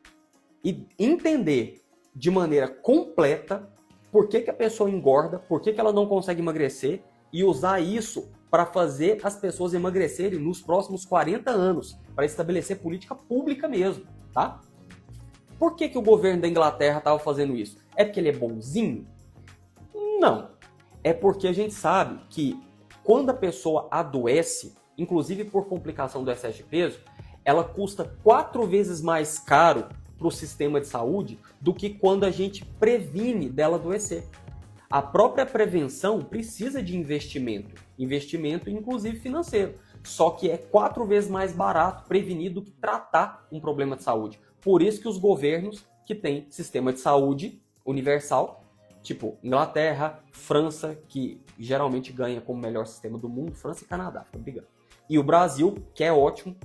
entender de maneira completa por que que a pessoa engorda, por que que ela não consegue emagrecer e usar isso para fazer as pessoas emagrecerem nos próximos 40 anos, para estabelecer política pública mesmo, tá? Por que que o governo da Inglaterra estava fazendo isso? É porque ele é bonzinho? Não. É porque a gente sabe que quando a pessoa adoece, inclusive por complicação do excesso de peso, ela custa 4 vezes mais caro para o sistema de saúde do que quando a gente previne dela adoecer. A própria prevenção precisa de investimento, inclusive financeiro, só que é 4 vezes mais barato prevenir do que tratar um problema de saúde. Por isso que os governos que têm sistema de saúde universal, tipo Inglaterra, França, que geralmente ganha como melhor sistema do mundo, França e Canadá, fica brigando. E o Brasil, que é ótimo,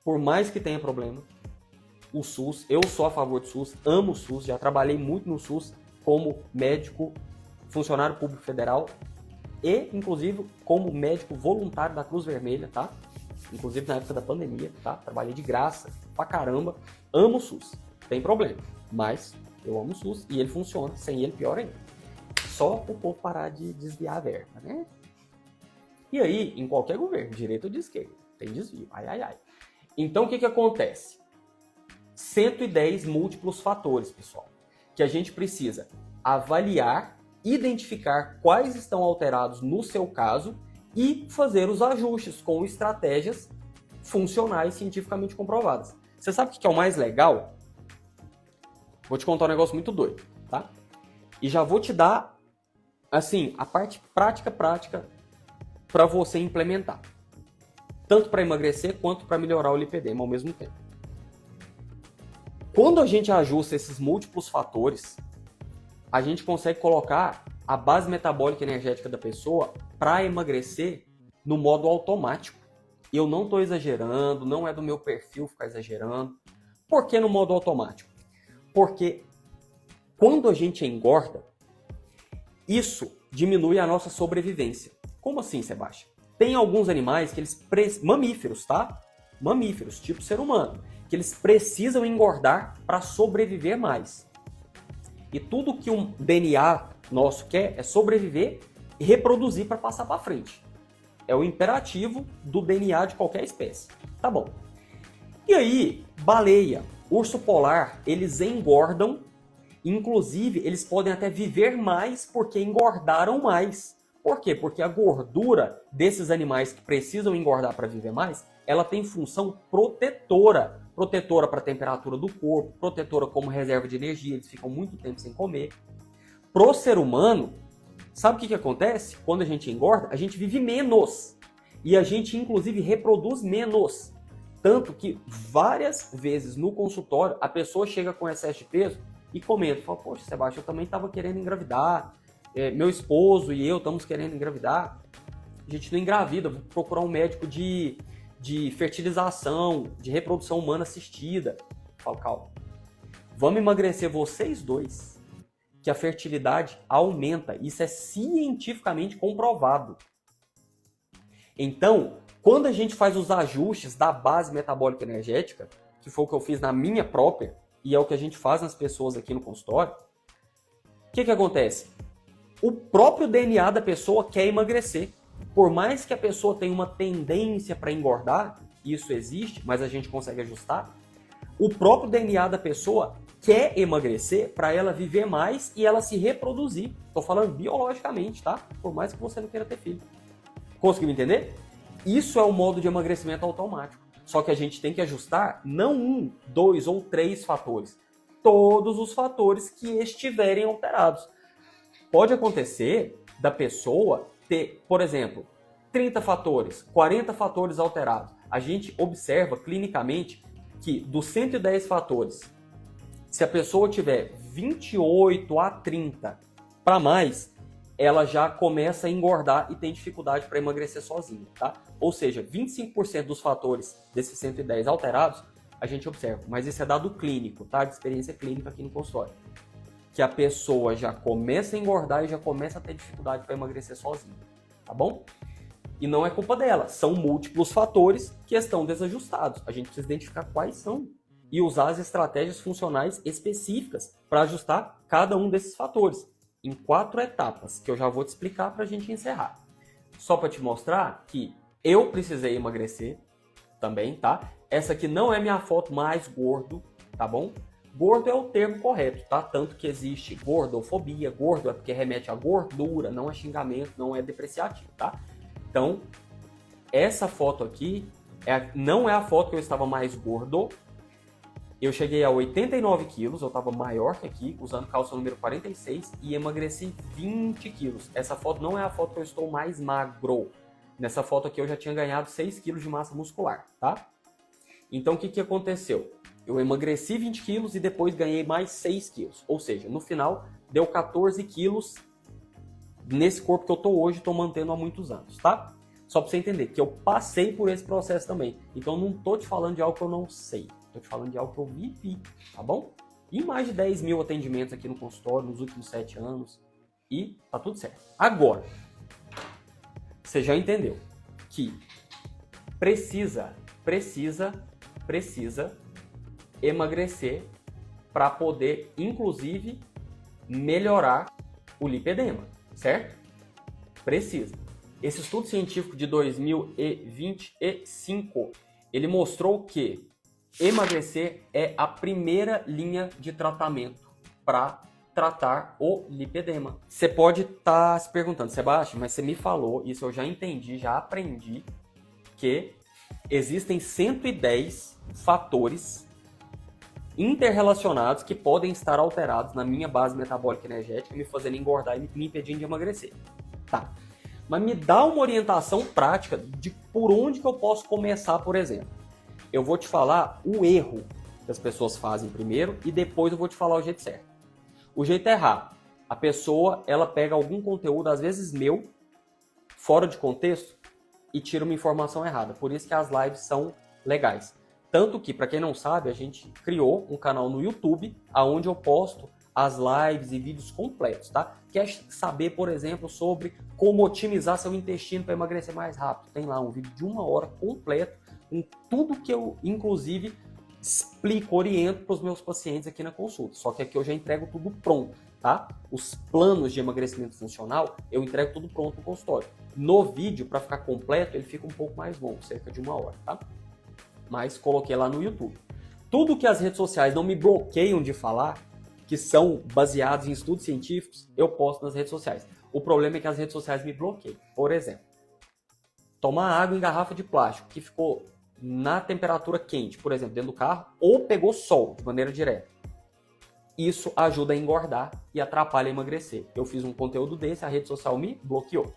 por mais que tenha problema, o SUS, eu sou a favor do SUS, amo o SUS, já trabalhei muito no SUS como médico, funcionário público federal e, inclusive, como médico voluntário da Cruz Vermelha, tá? Inclusive na época da pandemia, tá? Trabalhei de graça pra caramba, amo o SUS, tem problema, mas eu amo o SUS e ele funciona, sem ele pior ainda. Só o povo parar de desviar a verba, né? E aí, em qualquer governo, direita ou de esquerda, tem desvio, ai, ai, ai. Então, o que que acontece? 110 múltiplos fatores, pessoal, que a gente precisa avaliar, identificar quais estão alterados no seu caso e fazer os ajustes com estratégias funcionais cientificamente comprovadas. Você sabe o que é o mais legal? Vou te contar um negócio muito doido, tá? E já vou te dar, assim, a parte prática para você implementar. Tanto para emagrecer quanto para melhorar o lipedema ao mesmo tempo. Quando a gente ajusta esses múltiplos fatores, a gente consegue colocar a base metabólica energética da pessoa para emagrecer no modo automático. E eu não estou exagerando, não é do meu perfil ficar exagerando. Por que no modo automático? Porque quando a gente engorda, isso diminui a nossa sobrevivência. Como assim, Sebastião? Tem alguns animais que eles... Mamíferos, tá? Mamíferos, tipo ser humano. Que eles precisam engordar para sobreviver mais. E tudo que um DNA nosso quer é sobreviver e reproduzir para passar para frente. É o imperativo do DNA de qualquer espécie. Tá bom. E aí, baleia, urso polar, eles engordam. Inclusive, eles podem até viver mais porque engordaram mais. Por quê? Porque a gordura desses animais que precisam engordar para viver mais, ela tem função protetora. Protetora para a temperatura do corpo, protetora como reserva de energia, eles ficam muito tempo sem comer. Pro ser humano, Sabe o que acontece? Quando a gente engorda, a gente vive menos. E a gente, inclusive, reproduz menos. Tanto que várias vezes no consultório, a pessoa chega com excesso de peso e comenta, fala, poxa, Sebastião, eu também estava querendo engravidar, meu esposo e eu estamos querendo engravidar. A gente não engravida, vou procurar um médico de fertilização, de reprodução humana assistida. Eu falo, calma, vamos emagrecer vocês dois, que a fertilidade aumenta. Isso é cientificamente comprovado. Então, quando a gente faz os ajustes da base metabólica energética, que foi o que eu fiz na minha própria, e é o que a gente faz nas pessoas aqui no consultório, o que acontece? O próprio DNA da pessoa quer emagrecer. Por mais que a pessoa tenha uma tendência para engordar, isso existe, mas a gente consegue ajustar, o próprio DNA da pessoa quer emagrecer para ela viver mais e ela se reproduzir. Estou falando biologicamente, tá? Por mais que você não queira ter filho. Conseguiu entender? Isso é o modo de emagrecimento automático. Só que a gente tem que ajustar não 1, 2 ou 3 fatores. Todos os fatores que estiverem alterados. Pode acontecer da pessoa ter, por exemplo, 30 fatores, 40 fatores alterados. A gente observa clinicamente que dos 110 fatores, se a pessoa tiver 28 a 30 para mais, ela já começa a engordar e tem dificuldade para emagrecer sozinha, tá? Ou seja, 25% dos fatores desses 110 alterados, a gente observa. Mas isso é dado clínico, tá? De experiência clínica aqui no consultório. Que a pessoa já começa a engordar e já começa a ter dificuldade para emagrecer sozinha, tá bom? E não é culpa dela, são múltiplos fatores que estão desajustados. A gente precisa identificar quais são e usar as estratégias funcionais específicas para ajustar cada um desses fatores em 4 etapas, que eu já vou te explicar para a gente encerrar. Só para te mostrar que eu precisei emagrecer também, tá? Essa aqui não é minha foto mais gordo, tá bom? Gordo é o termo correto, tá? Tanto que existe gordofobia, gordo é porque remete a gordura, não é xingamento, não é depreciativo, tá? Então, essa foto aqui não é a foto que eu estava mais gordo. Eu cheguei a 89 quilos, eu estava maior que aqui, usando calça número 46 e emagreci 20 quilos. Essa foto não é a foto que eu estou mais magro. Nessa foto aqui eu já tinha ganhado 6 quilos de massa muscular, tá? Então, o que aconteceu? Eu emagreci 20 quilos e depois ganhei mais 6 quilos. Ou seja, no final, deu 14 quilos nesse corpo que eu tô hoje, tô mantendo há muitos anos, tá? Só pra você entender que eu passei por esse processo também. Então, não tô te falando de algo que eu não sei. Tô te falando de algo que eu vivi, tá bom? E mais de 10 mil atendimentos aqui no consultório nos últimos 7 anos. E tá tudo certo. Agora, você já entendeu que precisa emagrecer para poder, inclusive, melhorar o lipedema, certo? Precisa. Esse estudo científico de 2025, ele mostrou que emagrecer é a primeira linha de tratamento para tratar o lipedema. Você pode estar se perguntando, Sebastião, mas você me falou, isso eu já entendi, já aprendi, que existem 110 fatores interrelacionados que podem estar alterados na minha base metabólica energética, me fazendo engordar e me impedindo de emagrecer. Tá. Mas me dá uma orientação prática de por onde que eu posso começar, por exemplo. Eu vou te falar o erro que as pessoas fazem primeiro e depois eu vou te falar o jeito certo. O jeito errado. A pessoa, ela pega algum conteúdo, às vezes meu, fora de contexto, e tira uma informação errada. Por isso que as lives são legais. Tanto que, para quem não sabe, a gente criou um canal no YouTube, onde eu posto as lives e vídeos completos, tá? Quer saber, por exemplo, sobre como otimizar seu intestino para emagrecer mais rápido? Tem lá um vídeo de 1 hora completo, com tudo que eu, inclusive, explico, oriento para os meus pacientes aqui na consulta. Só que aqui eu já entrego tudo pronto, tá? Os planos de emagrecimento funcional, eu entrego tudo pronto no consultório. No vídeo, para ficar completo, ele fica um pouco mais longo, cerca de 1 hora, tá? Mas coloquei lá no YouTube. Tudo que as redes sociais não me bloqueiam de falar, que são baseados em estudos científicos, eu posto nas redes sociais. O problema é que as redes sociais me bloqueiam. Por exemplo, tomar água em garrafa de plástico que ficou na temperatura quente, por exemplo, dentro do carro, ou pegou sol de maneira direta. Isso ajuda a engordar e atrapalha a emagrecer. Eu fiz um conteúdo desse, a rede social me bloqueou.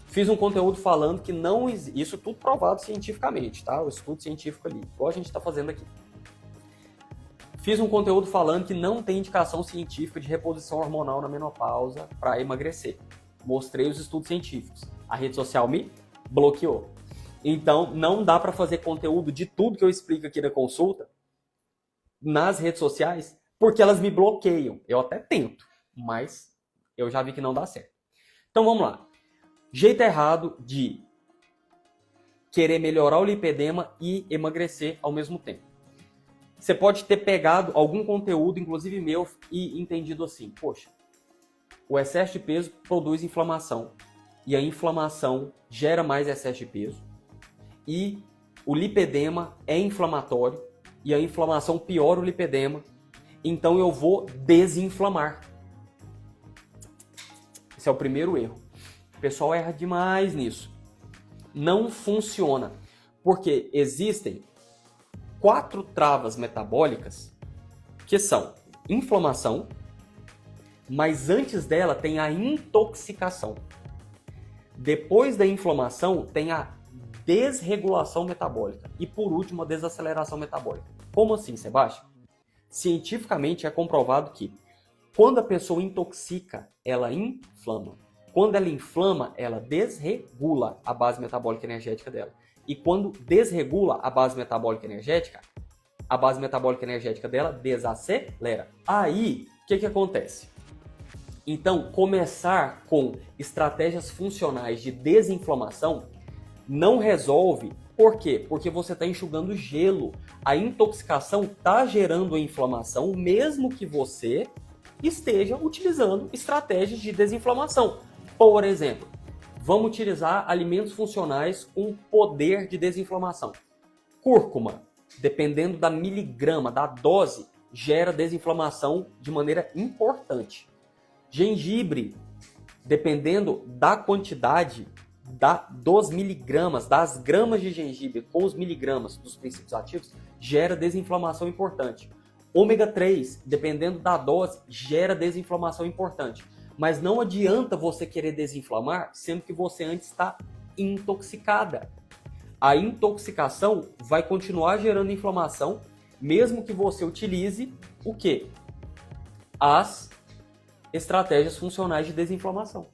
Fiz um conteúdo falando que não existe, isso tudo provado cientificamente, tá? O estudo científico ali, igual a gente está fazendo aqui. Fiz um conteúdo falando que não tem indicação científica de reposição hormonal na menopausa para emagrecer. Mostrei os estudos científicos. A rede social me bloqueou. Então, não dá para fazer conteúdo de tudo que eu explico aqui na consulta nas redes sociais, porque elas me bloqueiam. Eu até tento, mas eu já vi que não dá certo. Então, vamos lá. Jeito errado de querer melhorar o lipedema e emagrecer ao mesmo tempo. Você pode ter pegado algum conteúdo, inclusive meu, e entendido assim, poxa, o excesso de peso produz inflamação, e a inflamação gera mais excesso de peso, e o lipedema é inflamatório, e a inflamação piora o lipedema, então eu vou desinflamar. Esse é o primeiro erro. O pessoal erra demais nisso. Não funciona, porque existem 4 travas metabólicas que são inflamação, mas antes dela tem a intoxicação. Depois da inflamação tem a desregulação metabólica e por último a desaceleração metabólica. Como assim, Sebastião? Cientificamente é comprovado que quando a pessoa intoxica, ela inflama. Quando ela inflama, ela desregula a base metabólica energética dela. E quando desregula a base metabólica energética dela desacelera. Aí, o que acontece? Então, começar com estratégias funcionais de desinflamação não resolve. Por quê? Porque você está enxugando gelo. A intoxicação está gerando a inflamação, mesmo que você esteja utilizando estratégias de desinflamação. Por exemplo, vamos utilizar alimentos funcionais com poder de desinflamação. Cúrcuma, dependendo da miligrama, da dose, gera desinflamação de maneira importante. Gengibre, dependendo da quantidade dos miligramas, das gramas de gengibre com os miligramas dos princípios ativos, gera desinflamação importante. Ômega 3, dependendo da dose, gera desinflamação importante. Mas não adianta você querer desinflamar, sendo que você antes está intoxicada. A intoxicação vai continuar gerando inflamação, mesmo que você utilize o quê? As estratégias funcionais de desinflamação.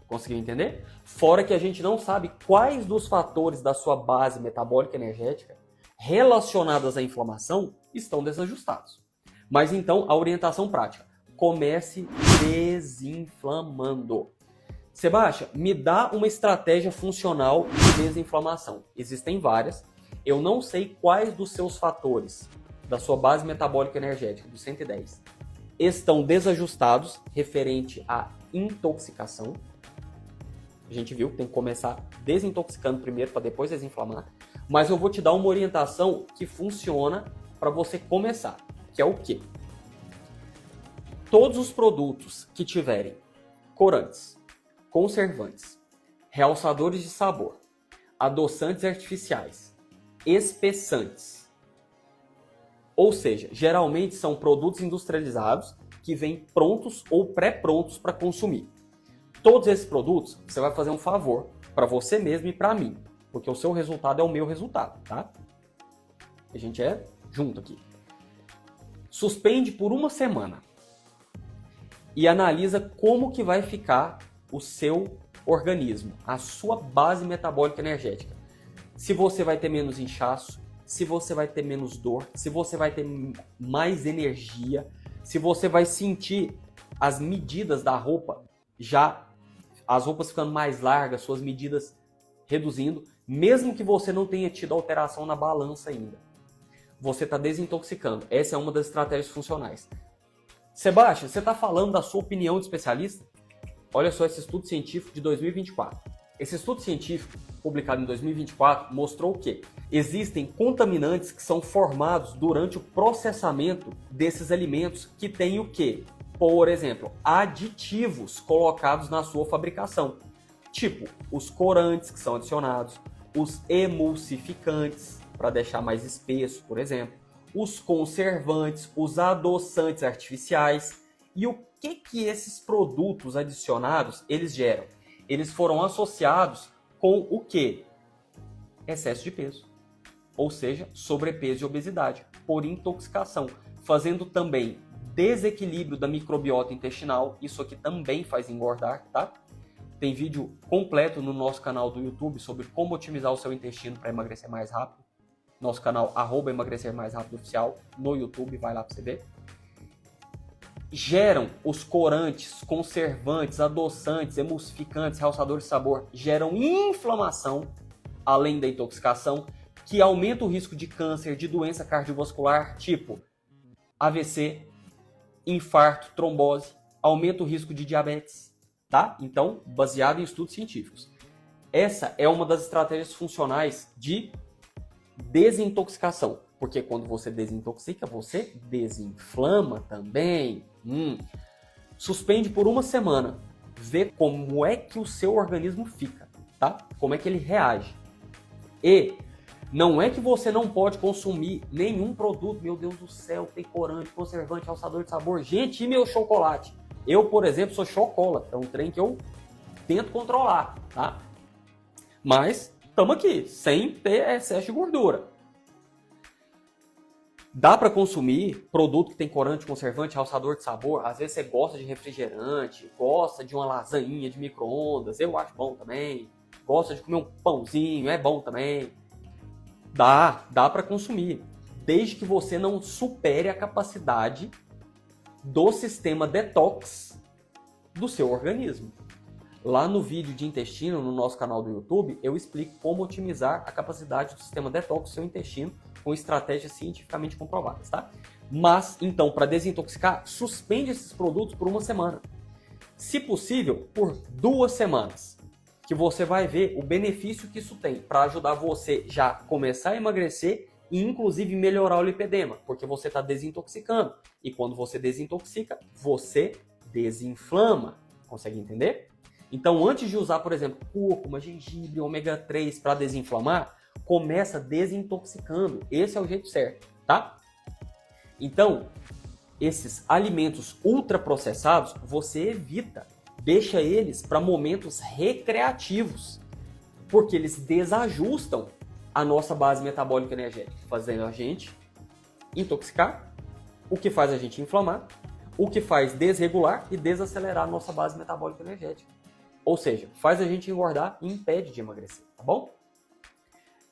Conseguiu entender? Fora que a gente não sabe quais dos fatores da sua base metabólica energética relacionadas à inflamação estão desajustados. Mas então, a orientação prática. Comece desinflamando. Sebastião, me dá uma estratégia funcional de desinflamação. Existem várias. Eu não sei quais dos seus fatores da sua base metabólica energética, dos 110, estão desajustados referente à intoxicação. A gente viu que tem que começar desintoxicando primeiro para depois desinflamar. Mas eu vou te dar uma orientação que funciona para você começar, que é o quê? Todos os produtos que tiverem corantes, conservantes, realçadores de sabor, adoçantes artificiais, espessantes, ou seja, geralmente são produtos industrializados que vêm prontos ou pré-prontos para consumir. Todos esses produtos, você vai fazer um favor para você mesmo e para mim, porque o seu resultado é o meu resultado, tá? A gente é junto aqui. Suspende por uma semana e analisa como que vai ficar o seu organismo, a sua base metabólica energética. Se você vai ter menos inchaço, se você vai ter menos dor, se você vai ter mais energia, se você vai sentir as medidas da roupa, já as roupas ficando mais largas, suas medidas reduzindo, mesmo que você não tenha tido alteração na balança ainda. Você está desintoxicando. Essa é uma das estratégias funcionais. Sebastião, você está falando da sua opinião de especialista? Olha só esse estudo científico de 2024. Esse estudo científico, publicado em 2024, mostrou que existem contaminantes que são formados durante o processamento desses alimentos que têm o quê? Por exemplo, aditivos colocados na sua fabricação. Tipo, os corantes que são adicionados, os emulsificantes, para deixar mais espesso, por exemplo, os conservantes, os adoçantes artificiais. E o que esses produtos adicionados eles geram? Eles foram associados com o quê? Excesso de peso, ou seja, sobrepeso e obesidade, por intoxicação, fazendo também desequilíbrio da microbiota intestinal. Isso aqui também faz engordar, tá? Tem vídeo completo no nosso canal do YouTube sobre como otimizar o seu intestino para emagrecer mais rápido. Nosso canal @emagrecermaisrapido_oficial no YouTube, vai lá para você ver. Geram os corantes, conservantes, adoçantes, emulsificantes, realçadores de sabor, geram inflamação, além da intoxicação, que aumenta o risco de câncer, de doença cardiovascular, tipo AVC, infarto, trombose, aumenta o risco de diabetes, tá? Então, baseado em estudos científicos. Essa é uma das estratégias funcionais de desintoxicação, porque quando você desintoxica, você desinflama também. Suspende por uma semana, vê como é que o seu organismo fica, tá? Como é que ele reage. E não é que você não pode consumir nenhum produto, meu Deus do céu, tem corante, conservante, realçador de sabor. Gente, e meu chocolate? Eu, por exemplo, sou chocolate, é um trem que eu tento controlar, tá? Mas estamos aqui, sem ter excesso de gordura. Dá para consumir produto que tem corante, conservante, realçador de sabor. Às vezes você gosta de refrigerante, gosta de uma lasanha de micro-ondas, eu acho bom também. Gosta de comer um pãozinho, é bom também. Dá para consumir, desde que você não supere a capacidade do sistema detox do seu organismo. Lá no vídeo de intestino, no nosso canal do YouTube, eu explico como otimizar a capacidade do sistema detox do seu intestino com estratégias cientificamente comprovadas, tá? Mas, então, para desintoxicar, suspende esses produtos por uma semana. Se possível, por 2 semanas. Que você vai ver o benefício que isso tem para ajudar você já começar a emagrecer e inclusive melhorar o lipedema, porque você está desintoxicando. E quando você desintoxica, você desinflama. Consegue entender? Então, antes de usar, por exemplo, cúrcuma, gengibre, ômega 3 para desinflamar, começa desintoxicando. Esse é o jeito certo, tá? Então, esses alimentos ultraprocessados, você evita. Deixa eles para momentos recreativos, porque eles desajustam a nossa base metabólica energética, fazendo a gente intoxicar, o que faz a gente inflamar, o que faz desregular e desacelerar a nossa base metabólica energética. Ou seja, faz a gente engordar e impede de emagrecer, tá bom?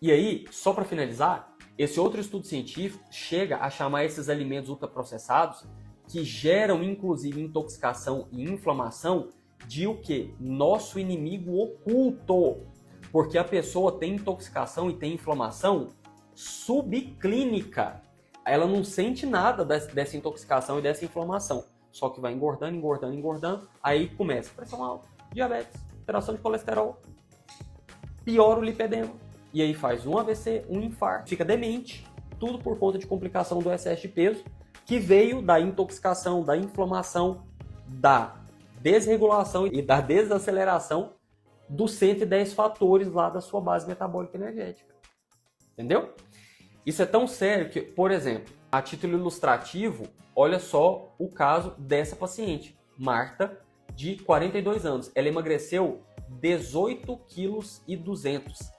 E aí, só para finalizar, esse outro estudo científico chega a chamar esses alimentos ultraprocessados, que geram inclusive intoxicação e inflamação, de o que? Nosso inimigo oculto. Porque a pessoa tem intoxicação e tem inflamação subclínica. Ela não sente nada dessa intoxicação e dessa inflamação. Só que vai engordando, engordando, engordando. Aí começa pressão alta, diabetes, alteração de colesterol. Piora o lipedema. E aí faz um AVC, um infarto. Fica demente. Tudo por conta de complicação do excesso de peso, que veio da intoxicação, da inflamação, da desregulação e da desaceleração dos 110 fatores lá da sua base metabólica energética. Entendeu? Isso é tão sério que, por exemplo, a título ilustrativo, olha só o caso dessa paciente, Marta, de 42 anos. Ela emagreceu 18,2 kg,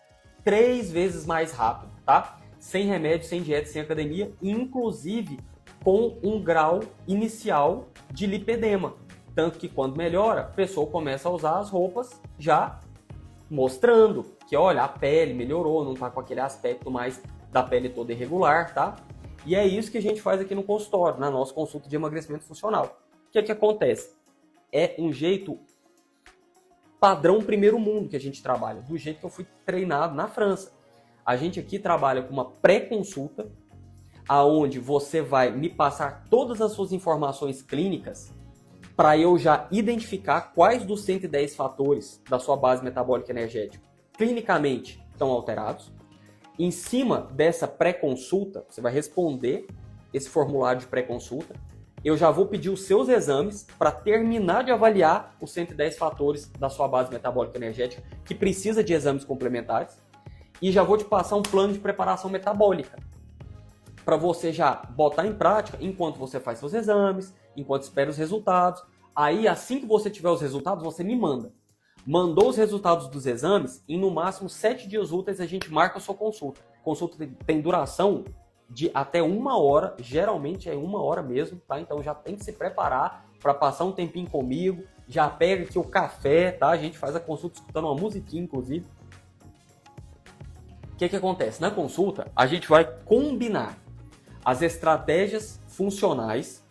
3 vezes mais rápido, tá? Sem remédio, sem dieta, sem academia, inclusive com um grau inicial de lipedema. Tanto que quando melhora, a pessoa começa a usar as roupas já mostrando que, olha, a pele melhorou, não tá com aquele aspecto mais da pele toda irregular, tá? E é isso que a gente faz aqui no consultório, na nossa consulta de emagrecimento funcional. O que é que acontece? É um jeito padrão primeiro mundo que a gente trabalha, do jeito que eu fui treinado na França. A gente aqui trabalha com uma pré-consulta, aonde você vai me passar todas as suas informações clínicas para eu já identificar quais dos 110 fatores da sua base metabólica energética clinicamente estão alterados. Em cima dessa pré-consulta, você vai responder esse formulário de pré-consulta. Eu já vou pedir os seus exames para terminar de avaliar os 110 fatores da sua base metabólica energética que precisa de exames complementares. E já vou te passar um plano de preparação metabólica. para você já botar em prática enquanto você faz seus exames, enquanto espera os resultados. Aí, assim que você tiver os resultados, você me manda. Mandou os resultados dos exames, em no máximo 7 dias úteis a gente marca a sua consulta. Consulta tem duração de até 1 hora, geralmente é 1 hora mesmo, tá? Então já tem que se preparar para passar um tempinho comigo, já pega aqui o café, tá? A gente faz a consulta escutando uma musiquinha, inclusive. O que acontece? Na consulta, a gente vai combinar as estratégias funcionais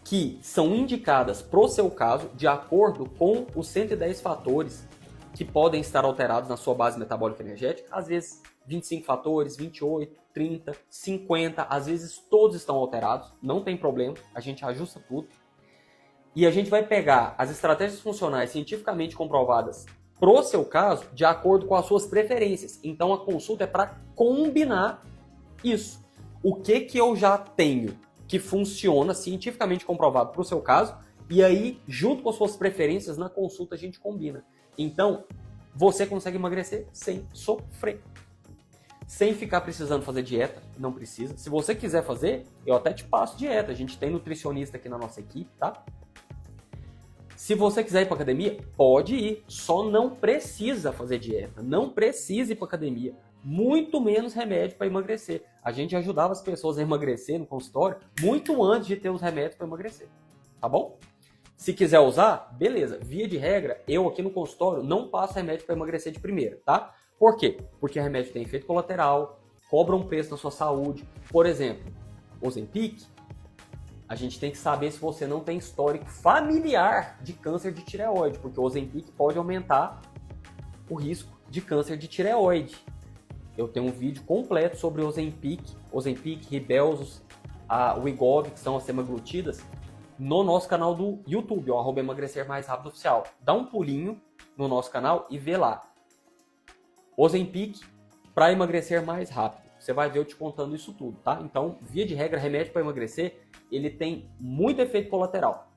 que são indicadas para o seu caso de acordo com os 110 fatores que podem estar alterados na sua base metabólica energética. Às vezes 25 fatores, 28, 30, 50, às vezes todos estão alterados, não tem problema, a gente ajusta tudo. E a gente vai pegar as estratégias funcionais cientificamente comprovadas pro seu caso de acordo com as suas preferências. Então a consulta é para combinar isso. O que eu já tenho que funciona cientificamente comprovado pro seu caso, e aí junto com as suas preferências na consulta a gente combina. Então você consegue emagrecer sem sofrer. Sem ficar precisando fazer dieta, não precisa. Se você quiser fazer, eu até te passo dieta. A gente tem nutricionista aqui na nossa equipe, tá? Se você quiser ir para academia, pode ir. Só não precisa fazer dieta. Não precisa ir para academia. Muito menos remédio para emagrecer. A gente ajudava as pessoas a emagrecer no consultório muito antes de ter os remédios para emagrecer. Tá bom? Se quiser usar, beleza. Via de regra, eu aqui no consultório não passo remédio para emagrecer de primeira, tá? Por quê? Porque remédio tem efeito colateral, cobra um preço na sua saúde. Por exemplo, Ozempic, a gente tem que saber se você não tem histórico familiar de câncer de tireoide, porque o Ozempic pode aumentar o risco de câncer de tireoide. Eu tenho um vídeo completo sobre Ozempic, Ribelsus, a Wegovy, que são as semaglutidas, no nosso canal do YouTube, o @emagrecermaisrapido_oficial. Dá um pulinho no nosso canal e vê lá. Ozempic para emagrecer mais rápido. Você vai ver eu te contando isso tudo, tá? Então, via de regra, remédio para emagrecer, ele tem muito efeito colateral.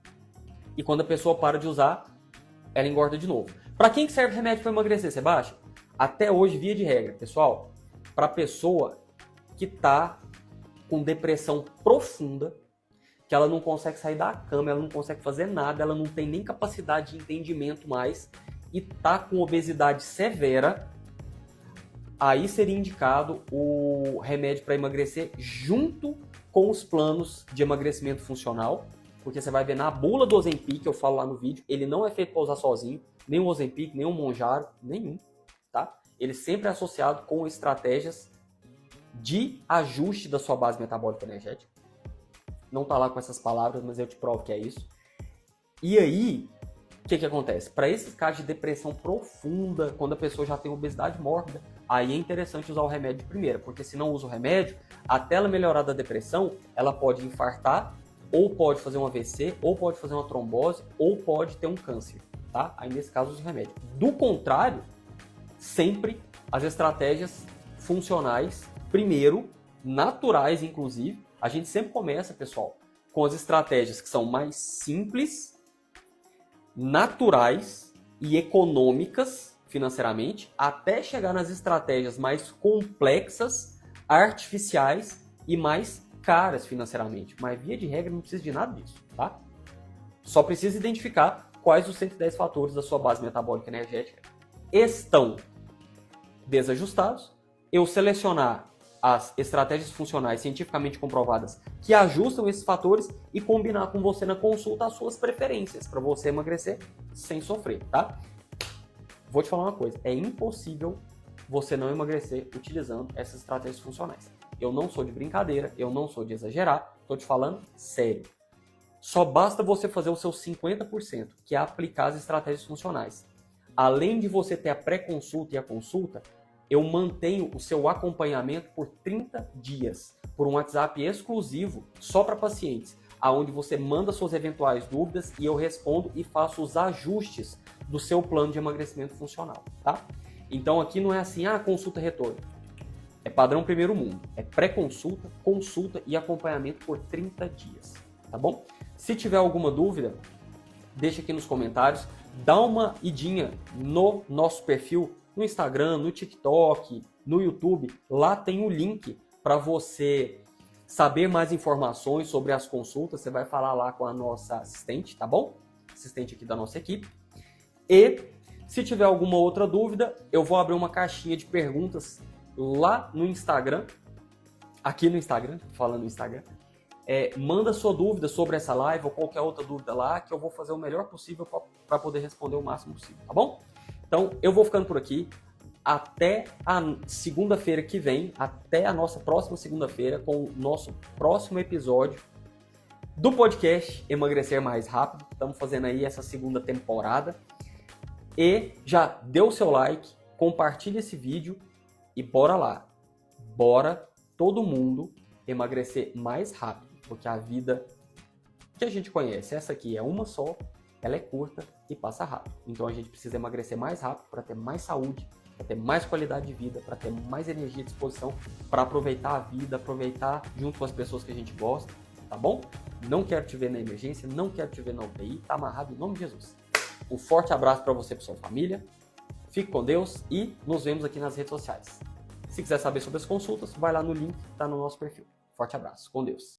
E quando a pessoa para de usar, ela engorda de novo. Para quem que serve remédio para emagrecer, Sebastião? Até hoje, via de regra, pessoal, para pessoa que tá com depressão profunda, que ela não consegue sair da cama, ela não consegue fazer nada, ela não tem nem capacidade de entendimento mais e tá com obesidade severa, aí seria indicado o remédio para emagrecer junto com os planos de emagrecimento funcional, porque você vai ver na bula do Ozempic, eu falo lá no vídeo, ele não é feito para usar sozinho, nem o Ozempic, nem o Mounjaro, nenhum, tá? Ele sempre é associado com estratégias de ajuste da sua base metabólica energética. Não tá lá com essas palavras, mas eu te provo que é isso. E aí, o que acontece? Para esses casos de depressão profunda, quando a pessoa já tem obesidade mórbida, aí é interessante usar o remédio de primeira, porque se não usa o remédio, até ela melhorar da depressão, ela pode infartar, ou pode fazer um AVC, ou pode fazer uma trombose, ou pode ter um câncer, tá? Aí nesse caso usa o remédio. Do contrário, sempre as estratégias funcionais, primeiro, naturais inclusive, a gente sempre começa, pessoal, com as estratégias que são mais simples, naturais e econômicas financeiramente, até chegar nas estratégias mais complexas, artificiais e mais caras financeiramente. Mas via de regra não precisa de nada disso, tá? Só precisa identificar quais os 110 fatores da sua base metabólica energética estão desajustados, eu selecionar as estratégias funcionais cientificamente comprovadas que ajustam esses fatores e combinar com você na consulta as suas preferências para você emagrecer sem sofrer, tá? Vou te falar uma coisa, é impossível você não emagrecer utilizando essas estratégias funcionais. Eu não sou de brincadeira, eu não sou de exagerar, tô te falando sério. Só basta você fazer o seu 50%, que é aplicar as estratégias funcionais. Além de você ter a pré-consulta e a consulta, eu mantenho o seu acompanhamento por 30 dias, por um WhatsApp exclusivo só para pacientes, aonde você manda suas eventuais dúvidas e eu respondo e faço os ajustes do seu plano de emagrecimento funcional, tá? Então aqui não é assim, consulta retorno. É padrão primeiro mundo. É pré-consulta, consulta e acompanhamento por 30 dias, tá bom? Se tiver alguma dúvida, deixa aqui nos comentários. Dá uma idinha no nosso perfil, no Instagram, no TikTok, no YouTube. Lá tem o link Para você saber mais informações sobre as consultas, você vai falar lá com a nossa assistente, tá bom? Assistente aqui da nossa equipe. E se tiver alguma outra dúvida, eu vou abrir uma caixinha de perguntas lá no Instagram, aqui no Instagram, falando no Instagram. Manda sua dúvida sobre essa live ou qualquer outra dúvida lá, que eu vou fazer o melhor possível para poder responder o máximo possível, tá bom? Então, eu vou ficando por aqui. Até a segunda-feira que vem, até a nossa próxima segunda-feira, com o nosso próximo episódio do podcast Emagrecer Mais Rápido. Estamos fazendo aí essa segunda temporada. E já dê o seu like, compartilhe esse vídeo e bora lá. Bora todo mundo emagrecer mais rápido, porque a vida que a gente conhece, essa aqui é uma só, ela é curta e passa rápido. Então a gente precisa emagrecer mais rápido para ter mais saúde, para ter mais qualidade de vida, para ter mais energia à disposição, para aproveitar a vida, aproveitar junto com as pessoas que a gente gosta, tá bom? Não quero te ver na emergência, não quero te ver na UTI, tá amarrado em nome de Jesus. Um forte abraço para você e para sua família, fique com Deus e nos vemos aqui nas redes sociais. Se quiser saber sobre as consultas, vai lá no link que está no nosso perfil. Forte abraço, com Deus.